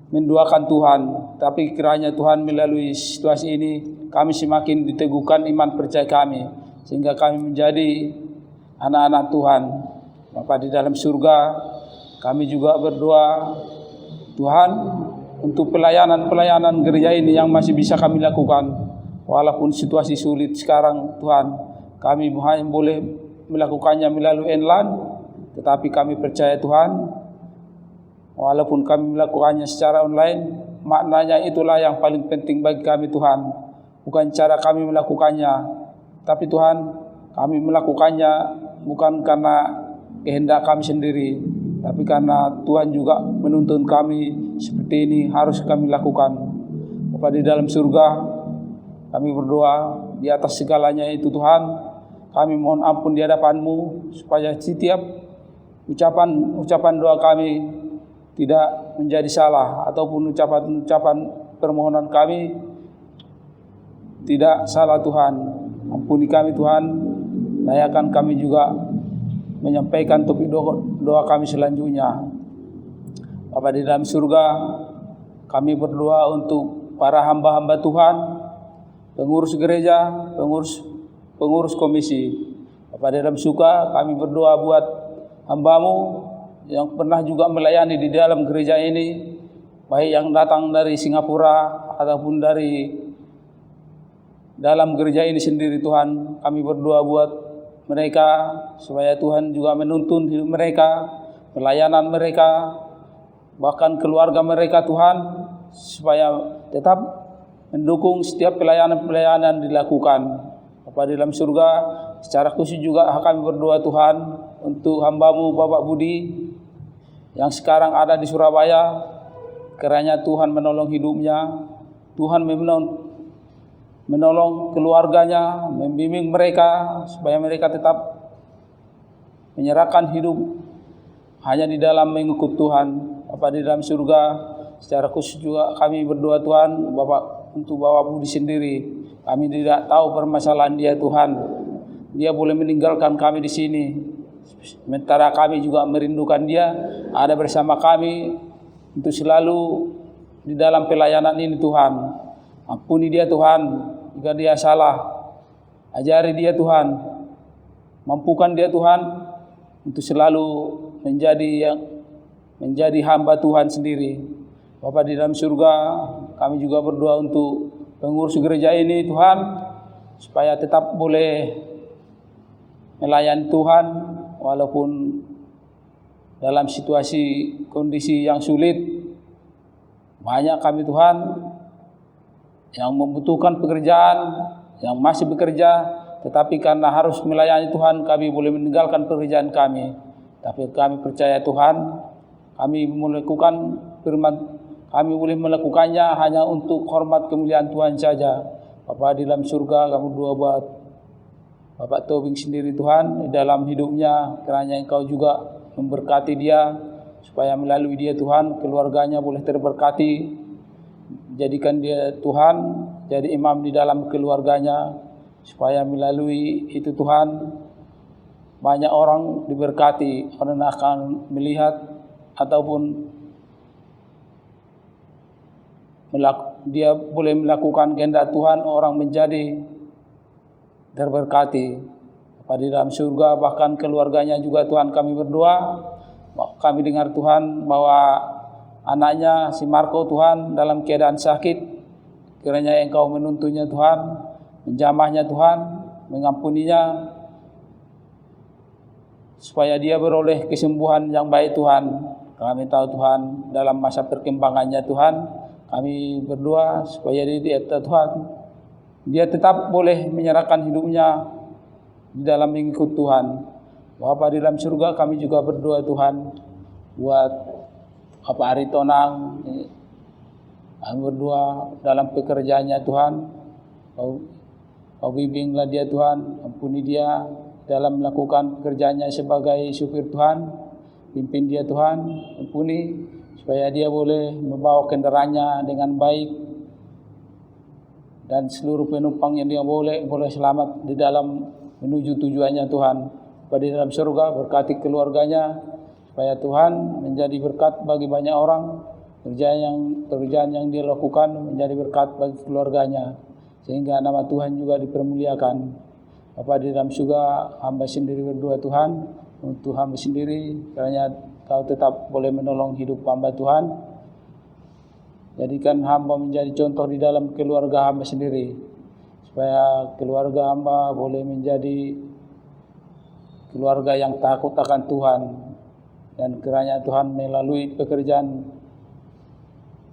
menduakan Tuhan, tapi kiranya Tuhan melalui situasi ini kami semakin diteguhkan iman percaya kami, sehingga kami menjadi anak-anak Tuhan. Bapa di dalam surga, kami juga berdoa Tuhan untuk pelayanan gereja ini yang masih bisa kami lakukan, walaupun situasi sulit sekarang Tuhan. Kami hanya boleh melakukannya melalui online, tetapi kami percaya Tuhan, walaupun kami melakukannya secara online, maknanya itulah yang paling penting bagi kami Tuhan. Bukan cara kami melakukannya, tapi Tuhan, kami melakukannya bukan karena kehendak kami sendiri, tapi karena Tuhan juga menuntun kami seperti ini harus kami lakukan. Bapa di dalam surga, kami berdoa di atas segalanya itu Tuhan, kami mohon ampun di hadapan-Mu supaya setiap ucapan doa kami tidak menjadi salah, ataupun ucapan permohonan kami tidak salah Tuhan. Ampuni kami Tuhan, layakan kami juga menyampaikan topik doa kami selanjutnya. Bapa di dalam surga, kami berdoa untuk para hamba-hamba Tuhan, pengurus gereja, pengurus komisi. Bapa di dalam surga, kami berdoa buat hamba-Mu yang pernah juga melayani di dalam gereja ini, baik yang datang dari Singapura ataupun dari dalam gereja ini sendiri Tuhan. Kami berdoa buat mereka supaya Tuhan juga menuntun hidup mereka, pelayanan mereka, bahkan keluarga mereka Tuhan, supaya tetap mendukung setiap pelayanan dilakukan. Bapa di dalam surga, secara khusus juga kami berdoa Tuhan untuk hamba-Mu Bapak Budi yang sekarang ada di Surabaya, kiranya Tuhan menolong hidupnya, Tuhan menolong keluarganya, membimbing mereka supaya mereka tetap menyerahkan hidup hanya di dalam mengikut Tuhan. Bapa di dalam surga, secara khusus juga kami berdoa Tuhan Bapak untuk Bapak Budi sendiri. Kami tidak tahu permasalahan dia Tuhan. Dia boleh meninggalkan kami di sini, sementara kami juga merindukan dia ada bersama kami untuk selalu di dalam pelayanan ini Tuhan. Ampuni dia Tuhan, jika dia salah, ajari dia Tuhan, mampukan dia Tuhan untuk selalu menjadi hamba Tuhan sendiri. Bapa di dalam surga, kami juga berdoa untuk pengurus gereja ini Tuhan, supaya tetap boleh melayani Tuhan walaupun dalam situasi kondisi yang sulit. Banyak kami Tuhan yang membutuhkan pekerjaan, yang masih bekerja, tetapi karena harus melayani Tuhan, kami boleh meninggalkan pekerjaan kami. Tapi kami percaya Tuhan, kami melakukan firman, kami boleh melakukannya hanya untuk hormat kemuliaan Tuhan saja. Bapa di dalam surga, kami berdoa buat Bapak Tobing sendiri Tuhan, di dalam hidupnya, kiranya Engkau juga memberkati dia, supaya melalui dia Tuhan, keluarganya boleh terberkati. Jadikan dia Tuhan jadi imam di dalam keluarganya, supaya melalui itu Tuhan banyak orang diberkati, orang akan melihat ataupun dia boleh melakukan kehendak Tuhan, orang menjadi terberkati. Pada dalam surga, bahkan keluarganya juga Tuhan kami berdoa. Kami dengar Tuhan bahwa anaknya si Marco Tuhan dalam keadaan sakit, kiranya Engkau menuntunnya Tuhan, menjamahnya Tuhan, mengampuninya, supaya dia beroleh kesembuhan yang baik Tuhan. Kami tahu Tuhan dalam masa perkembangannya Tuhan, kami berdoa supaya dia Tuhan, dia tetap boleh menyerahkan hidupnya di dalam mengikut Tuhan. Bapa di dalam surga, kami juga berdoa Tuhan buat Bapak Aritonang, kami berdoa dalam pekerjaannya Tuhan, Kau bimbinglah dia Tuhan, ampuni dia dalam melakukan pekerjaannya sebagai supir Tuhan, pimpin dia Tuhan, ampuni supaya dia boleh membawa kendaraannya dengan baik, dan seluruh penumpang yang dia boleh selamat di dalam menuju tujuannya Tuhan. Pada dalam surga, berkati keluarganya supaya Tuhan menjadi berkat bagi banyak orang, pekerjaan yang dia lakukan menjadi berkat bagi keluarganya, sehingga nama Tuhan juga dipermuliakan. Bapa di dalam surga, hamba sendiri berdoa Tuhan untuk hamba sendiri, kiranya Kau tetap boleh menolong hidup hamba Tuhan. Jadikan hamba menjadi contoh di dalam keluarga hamba sendiri, supaya keluarga hamba boleh menjadi keluarga yang takut akan Tuhan. Dan kiranya Tuhan melalui pekerjaan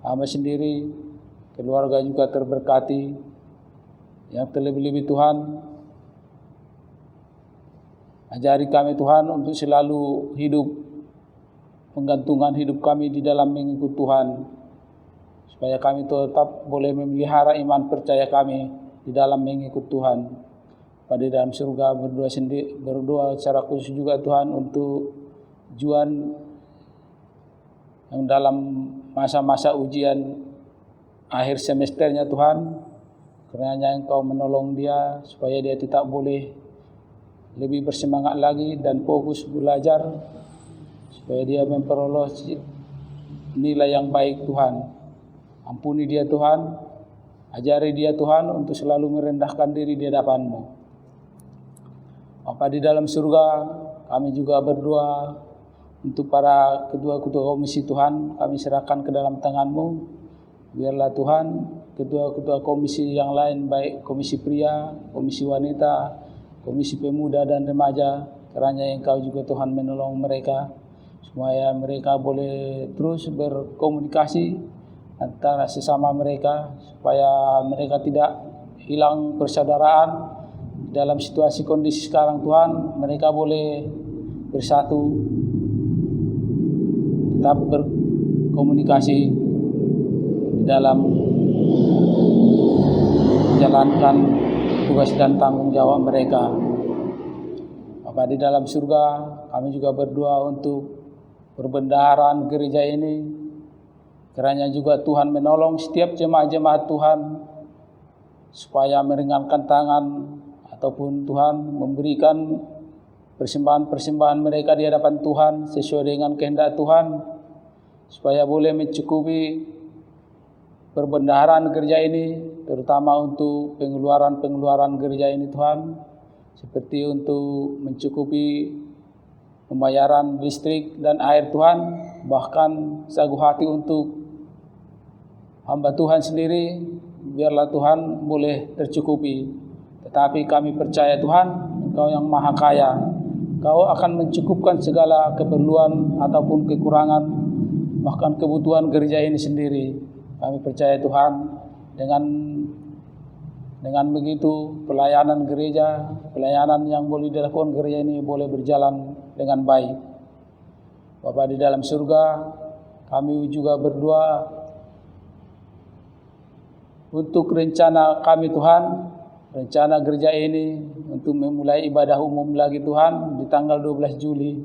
hamba sendiri, keluarga juga terberkati. Yang terlebih-lebih Tuhan, ajari kami Tuhan untuk selalu hidup, menggantungkan hidup kami di dalam mengikut Tuhan, supaya kami tetap boleh memelihara iman percaya kami di dalam mengikut Tuhan. Pada dalam surga berdoa secara khusus juga Tuhan untuk Juan yang dalam masa-masa ujian akhir semesternya Tuhan, kiranya Engkau menolong dia supaya dia tetap boleh lebih bersemangat lagi dan fokus belajar, supaya dia memperoleh nilai yang baik Tuhan. Ampuni dia Tuhan, ajari dia Tuhan untuk selalu merendahkan diri di hadapan-Mu. Bapa di dalam surga, kami juga berdoa untuk para ketua-ketua komisi Tuhan, kami serahkan ke dalam tangan-Mu. Biarlah Tuhan, ketua-ketua komisi yang lain, baik komisi pria, komisi wanita, komisi pemuda dan remaja, kiranya Engkau juga Tuhan menolong mereka, supaya mereka boleh terus berkomunikasi antara sesama mereka, supaya mereka tidak hilang persaudaraan. Dalam situasi kondisi sekarang Tuhan, mereka boleh bersatu, tetap berkomunikasi di dalam menjalankan tugas dan tanggung jawab mereka. Bapa di dalam surga, kami juga berdoa untuk perbendaharaan gereja ini, kiranya juga Tuhan menolong setiap jemaat-jemaat Tuhan, supaya meringankan tangan ataupun Tuhan memberikan persembahan-persembahan mereka di hadapan Tuhan sesuai dengan kehendak Tuhan, supaya boleh mencukupi perbendaharaan gereja ini, terutama untuk pengeluaran-pengeluaran gereja ini Tuhan, seperti untuk mencukupi pembayaran listrik dan air Tuhan, bahkan sagu hati untuk hamba Tuhan sendiri, biarlah Tuhan boleh tercukupi. Tetapi kami percaya Tuhan, Engkau yang maha kaya, Engkau akan mencukupkan segala keperluan ataupun kekurangan, bahkan kebutuhan gereja ini sendiri. Kami percaya Tuhan, dengan begitu pelayanan gereja, pelayanan yang boleh dilakukan gereja ini boleh berjalan dengan baik. Bapa di dalam surga, kami juga berdoa untuk rencana kami Tuhan, rencana gereja ini untuk memulai ibadah umum lagi Tuhan di tanggal 12 Juli.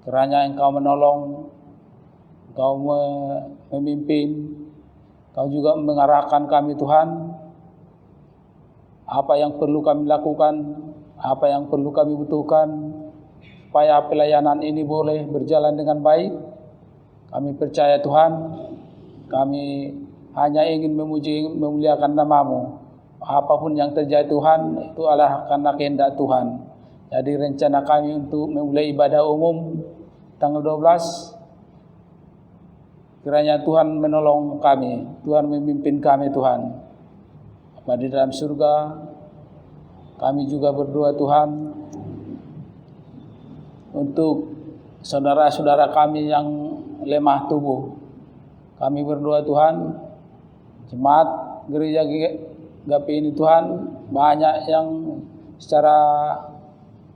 Kiranya Engkau menolong, Engkau memimpin, Engkau juga mengarahkan kami Tuhan, apa yang perlu kami lakukan, apa yang perlu kami butuhkan, supaya pelayanan ini boleh berjalan dengan baik. Kami percaya Tuhan, kami hanya ingin memuji, memuliakan nama-Mu. Apapun yang terjadi Tuhan, itu adalah karena kehendak Tuhan. Jadi rencana kami untuk memulai ibadah umum tanggal 12, kiranya Tuhan menolong kami, Tuhan memimpin kami Tuhan. Bapa di dalam surga, kami juga berdoa Tuhan untuk saudara-saudara kami yang lemah tubuh. Kami berdoa Tuhan, jemaat gereja GAP ini Tuhan, banyak yang secara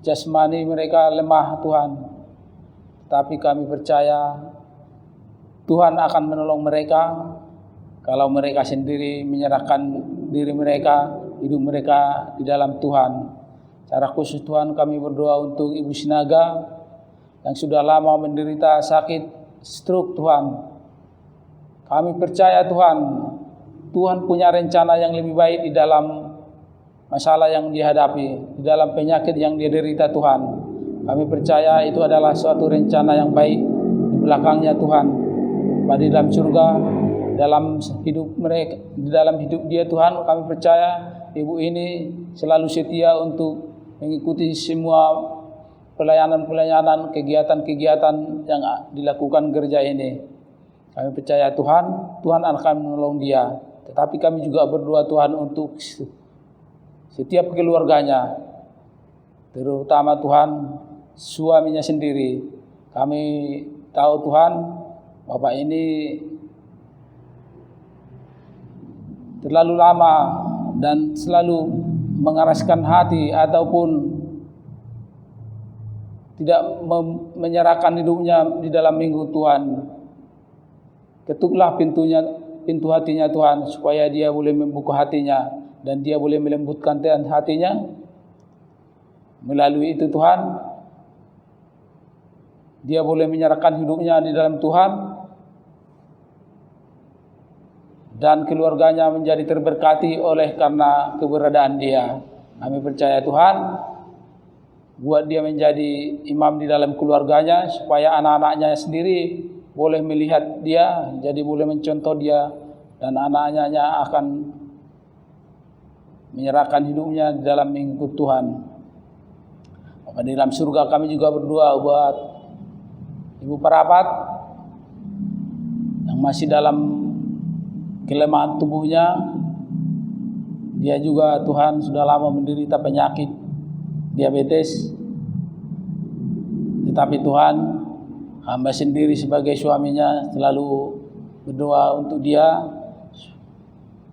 jasmani mereka lemah Tuhan. Tapi kami percaya Tuhan akan menolong mereka kalau mereka sendiri menyerahkan diri mereka, hidup mereka di dalam Tuhan. Secara khusus Tuhan, kami berdoa untuk Ibu Sinaga yang sudah lama menderita sakit stroke Tuhan. Kami percaya Tuhan, Tuhan punya rencana yang lebih baik di dalam masalah yang dihadapi, di dalam penyakit yang dia derita Tuhan. Kami percaya itu adalah suatu rencana yang baik di belakangnya Tuhan. Bapa di dalam surga, dalam hidup mereka, di dalam hidup dia Tuhan, kami percaya ibu ini selalu setia untuk mengikuti semua pelayanan-pelayanan, kegiatan-kegiatan yang dilakukan gereja ini. Kami percaya Tuhan akan menolong dia. Tetapi kami juga berdoa Tuhan untuk setiap keluarganya, terutama Tuhan suaminya sendiri. Kami tahu Tuhan, Bapak ini terlalu lama dan selalu mengeraskan hati ataupun tidak menyerahkan hidupnya di dalam minggu Tuhan. Ketuklah pintu hatinya Tuhan, supaya dia boleh membuka hatinya dan dia boleh melembutkan hatinya. Melalui itu Tuhan, dia boleh menyerahkan hidupnya di dalam Tuhan dan keluarganya menjadi terberkati oleh karena keberadaan dia. Kami percaya Tuhan, buat dia menjadi imam di dalam keluarganya, supaya anak-anaknya sendiri boleh melihat dia, jadi boleh mencontoh dia, dan anak-anaknya akan menyerahkan hidupnya di dalam mengikut Tuhan. Bapa di dalam surga, kami juga berdoa buat Ibu Parapat yang masih dalam kelemahan tubuhnya. Dia juga Tuhan sudah lama menderita penyakit diabetes. Tetapi Tuhan, hamba sendiri sebagai suaminya selalu berdoa untuk dia,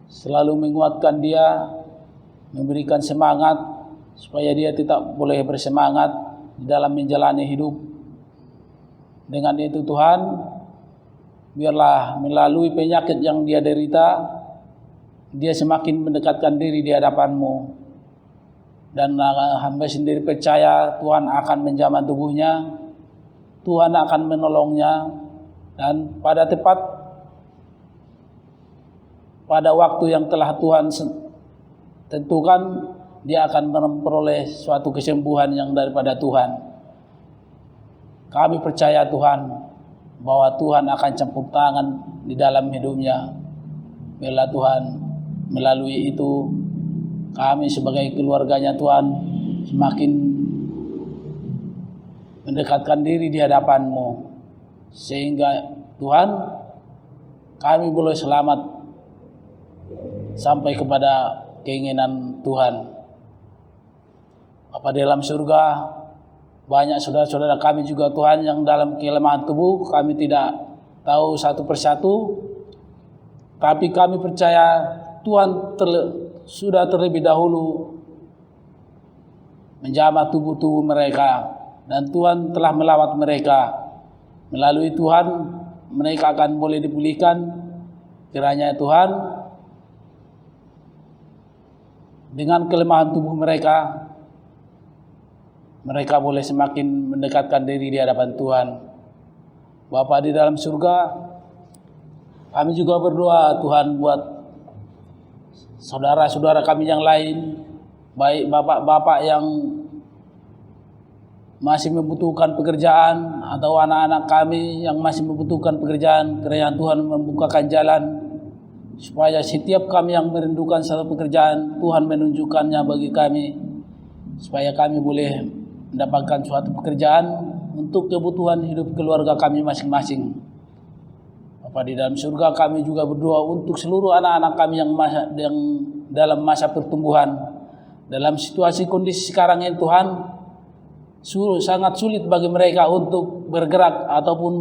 selalu menguatkan dia, memberikan semangat supaya dia tetap boleh bersemangat di dalam menjalani hidup. Dengan itu Tuhan, biarlah melalui penyakit yang dia derita, dia semakin mendekatkan diri di hadapan-Mu. Dan hamba sendiri percaya Tuhan akan menjamah tubuhnya, Tuhan akan menolongnya, dan pada waktu yang telah Tuhan tentukan, dia akan memperoleh suatu kesembuhan yang daripada Tuhan. Kami percaya Tuhan, bahwa Tuhan akan campur tangan di dalam hidupnya. Biarlah Tuhan, melalui itu kami sebagai keluarganya Tuhan semakin mendekatkan diri di hadapan-Mu, sehingga Tuhan, kami boleh selamat sampai kepada keinginan Tuhan. Bapa di dalam surga, banyak saudara-saudara kami juga Tuhan yang dalam kelemahan tubuh, kami tidak tahu satu persatu, tapi kami percaya Tuhan sudah terlebih dahulu menjamah tubuh-tubuh mereka, dan Tuhan telah melawat mereka. Melalui Tuhan, mereka akan boleh dipulihkan. Kiranya Tuhan, dengan kelemahan tubuh mereka, mereka boleh semakin mendekatkan diri di hadapan Tuhan. Bapa di dalam surga, kami juga berdoa Tuhan buat saudara-saudara kami yang lain, baik bapak-bapak yang masih membutuhkan pekerjaan atau anak-anak kami yang masih membutuhkan pekerjaan. Kiranya Tuhan membukakan jalan supaya setiap kami yang merindukan satu pekerjaan, Tuhan menunjukkannya bagi kami, supaya kami boleh mendapatkan suatu pekerjaan untuk kebutuhan hidup keluarga kami masing-masing. Bapa di dalam surga, kami juga berdoa untuk seluruh anak-anak kami yang dalam masa pertumbuhan. Dalam situasi kondisi sekarang ini Tuhan, sangat sulit bagi mereka untuk bergerak ataupun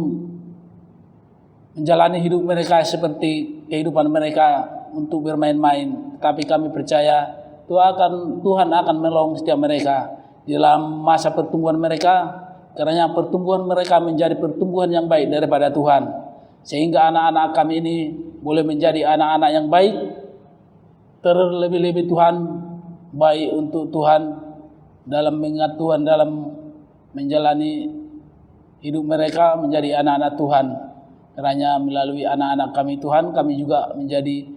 menjalani hidup mereka seperti kehidupan mereka untuk bermain-main. Tapi kami percaya Tuhan akan menolong setiap mereka dalam masa pertumbuhan mereka, karena pertumbuhan mereka menjadi pertumbuhan yang baik daripada Tuhan, sehingga anak-anak kami ini boleh menjadi anak-anak yang baik, terlebih-lebih Tuhan, baik untuk Tuhan dalam mengingat Tuhan, dalam menjalani hidup mereka menjadi anak-anak Tuhan. Karena melalui anak-anak kami Tuhan, kami juga menjadi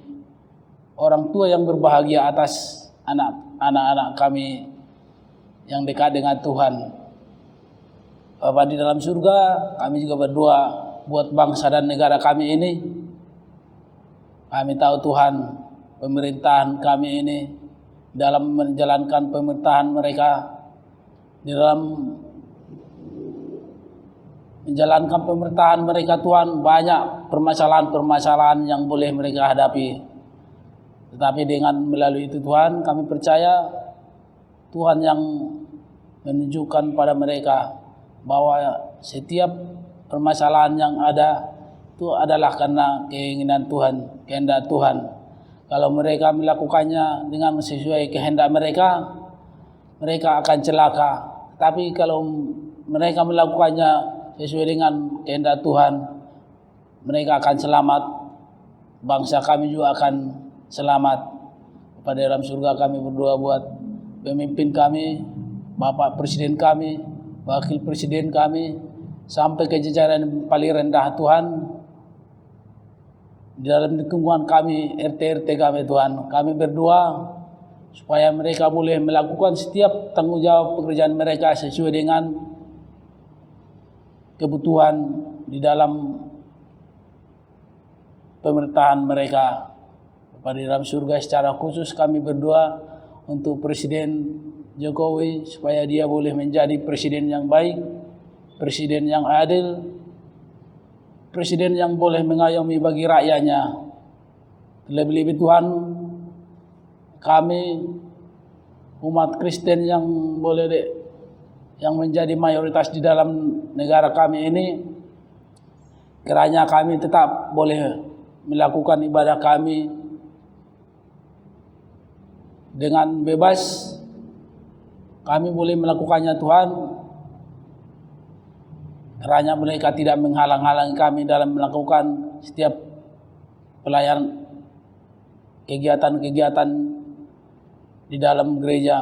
orang tua yang berbahagia atas anak-anak kami yang dekat dengan Tuhan. Bapa di dalam surga, kami juga berdoa buat bangsa dan negara kami ini. Kami tahu Tuhan, pemerintahan kami ini dalam menjalankan pemerintahan mereka, di dalam menjalankan pemerintahan mereka Tuhan, banyak permasalahan-permasalahan yang boleh mereka hadapi. Tetapi dengan melalui itu Tuhan, kami percaya Tuhan yang menunjukkan pada mereka bahwa setiap permasalahan yang ada itu adalah karena keinginan Tuhan, kehendak Tuhan. Kalau mereka melakukannya dengan sesuai kehendak mereka, mereka akan celaka. Tapi kalau mereka melakukannya sesuai dengan kehendak Tuhan, mereka akan selamat. Bangsa kami juga akan selamat. Pada dalam surga kami berdoa buat pemimpin kami, Bapak Presiden kami, Wakil Presiden kami, sampai ke jajaran paling rendah Tuhan. Di dalam lingkungan kami, RT-RT kami Tuhan, kami berdoa supaya mereka boleh melakukan setiap tanggung jawab pekerjaan mereka sesuai dengan kebutuhan di dalam pemerintahan mereka. Pada dalam surga secara khusus kami berdoa untuk Presiden Jokowi supaya dia boleh menjadi presiden yang baik, presiden yang adil, presiden yang boleh mengayomi bagi rakyatnya. Lebih-lebih Tuhan, kami umat Kristen yang menjadi mayoritas di dalam negara kami ini, kiranya kami tetap boleh melakukan ibadah kami dengan bebas. Kami boleh melakukannya Tuhan, kiranya mereka tidak menghalang-halangi kami dalam melakukan setiap pelayanan kegiatan-kegiatan di dalam gereja.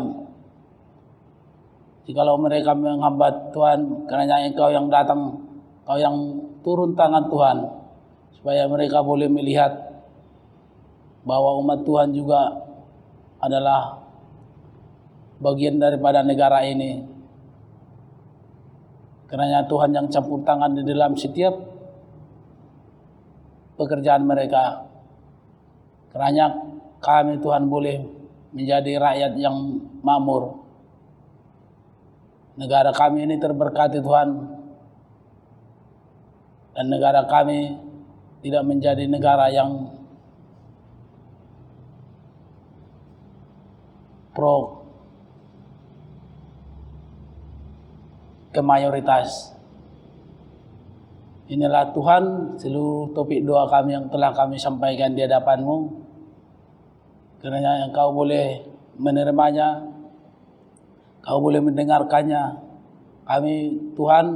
Jikalau mereka menghambat Tuhan, kiranya Engkau yang datang, Engkau yang turun tangan Tuhan, supaya mereka boleh melihat bahwa umat Tuhan juga adalah bagian daripada negara ini. Kiranya Tuhan yang campur tangan di dalam setiap pekerjaan mereka. Kiranya kami Tuhan boleh menjadi rakyat yang makmur. Negara kami ini terberkati Tuhan. Dan negara kami tidak menjadi negara yang pro kemayoritas. Inilah Tuhan seluruh topik doa kami yang telah kami sampaikan di hadapan-Mu. Kiranya Engkau boleh menerimanya, Engkau boleh mendengarkannya. Kami Tuhan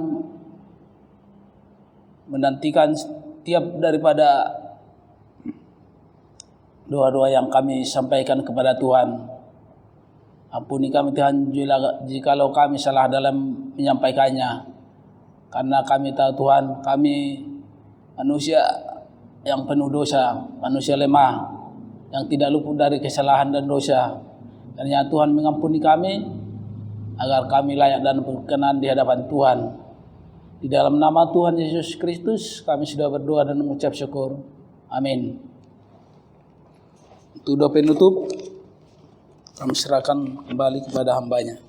menantikan setiap daripada doa-doa yang kami sampaikan kepada Tuhan. Ampuni kami Tuhan jikalau kami salah dalam menyampaikannya. Karena kami tahu Tuhan, kami manusia yang penuh dosa, manusia lemah, yang tidak luput dari kesalahan dan dosa. Karena Tuhan mengampuni kami, agar kami layak dan berkenan di hadapan Tuhan. Di dalam nama Tuhan Yesus Kristus, kami sudah berdoa dan mengucap syukur. Amin. Untuk doa penutup, kami serahkan kembali kepada hamba-Nya.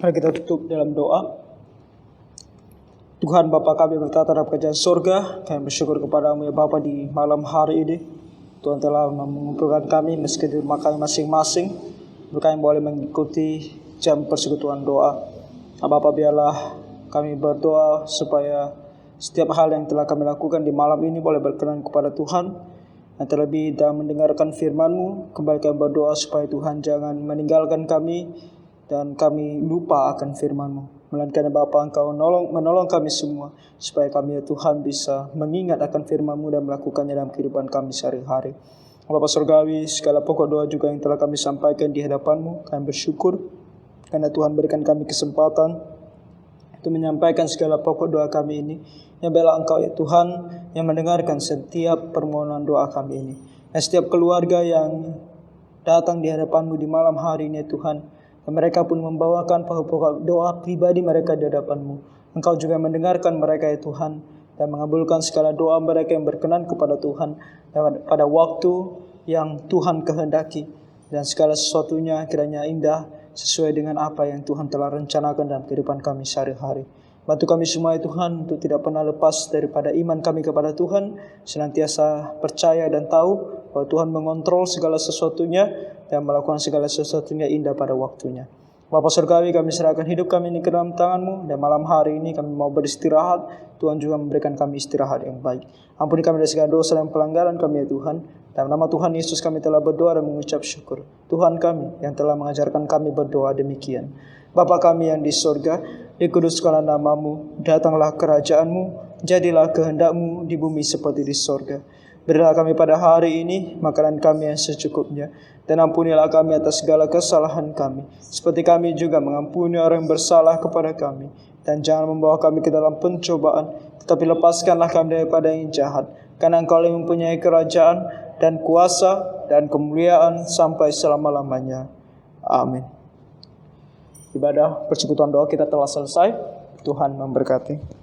Mari kita tutup dalam doa. Tuhan Bapa kami bertata dalam kerajaan surga, kami bersyukur kepada-Mu ya Bapa di malam hari ini. Tuhan telah mengumpulkan kami meski di rumah kami masing-masing. Kami boleh mengikuti jam persekutuan doa. Bapa, biarlah kami berdoa supaya setiap hal yang telah kami lakukan di malam ini boleh berkenan kepada Tuhan. Dan terlebih dalam mendengarkan firman-Mu, kembali kami berdoa supaya Tuhan jangan meninggalkan kami dan kami lupa akan firman-Mu. Melainkan Bapa, Engkau menolong kami semua supaya kami ya Tuhan bisa mengingat akan firman-Mu dan melakukannya dalam kehidupan kami sehari-hari. Bapa Surgawi, segala pokok doa juga yang telah kami sampaikan di hadapan-Mu, kami bersyukur karena Tuhan berikan kami kesempatan untuk menyampaikan segala pokok doa kami ini. Ya bela Engkau ya Tuhan yang mendengarkan setiap permohonan doa kami ini. Dan setiap keluarga yang datang di hadapan-Mu di malam hari ini ya Tuhan, Dan mereka pun membawakan pokok-pokok doa pribadi mereka di hadapan-Mu. Engkau juga mendengarkan mereka ya Tuhan, dan mengabulkan segala doa mereka yang berkenan kepada Tuhan pada waktu yang Tuhan kehendaki. Dan segala sesuatunya kiranya indah sesuai dengan apa yang Tuhan telah rencanakan dalam kehidupan kami sehari-hari. Bantu kami semua ya Tuhan untuk tidak pernah lepas daripada iman kami kepada Tuhan, senantiasa percaya dan tahu bahwa Tuhan mengontrol segala sesuatunya dan melakukan segala sesuatunya indah pada waktunya. Bapa Surgawi, kami serahkan hidup kami ini ke dalam tangan-Mu, dan malam hari ini kami mau beristirahat. Tuhan juga memberikan kami istirahat yang baik. Ampuni kami dari segala dosa dan pelanggaran kami ya Tuhan. Dalam nama Tuhan Yesus kami telah berdoa dan mengucap syukur. Tuhan kami yang telah mengajarkan kami berdoa demikian. Bapa kami yang di sorga, dikuduskanlah nama-Mu, datanglah kerajaan-Mu, jadilah kehendak-Mu di bumi seperti di sorga. Berilah kami pada hari ini makanan kami yang secukupnya, dan ampunilah kami atas segala kesalahan kami, seperti kami juga mengampuni orang yang bersalah kepada kami. Dan jangan membawa kami ke dalam pencobaan, tetapi lepaskanlah kami daripada yang jahat. Karena Engkau yang mempunyai kerajaan dan kuasa dan kemuliaan sampai selama-lamanya. Amin. Ibadah persekutuan doa kita telah selesai. Tuhan memberkati.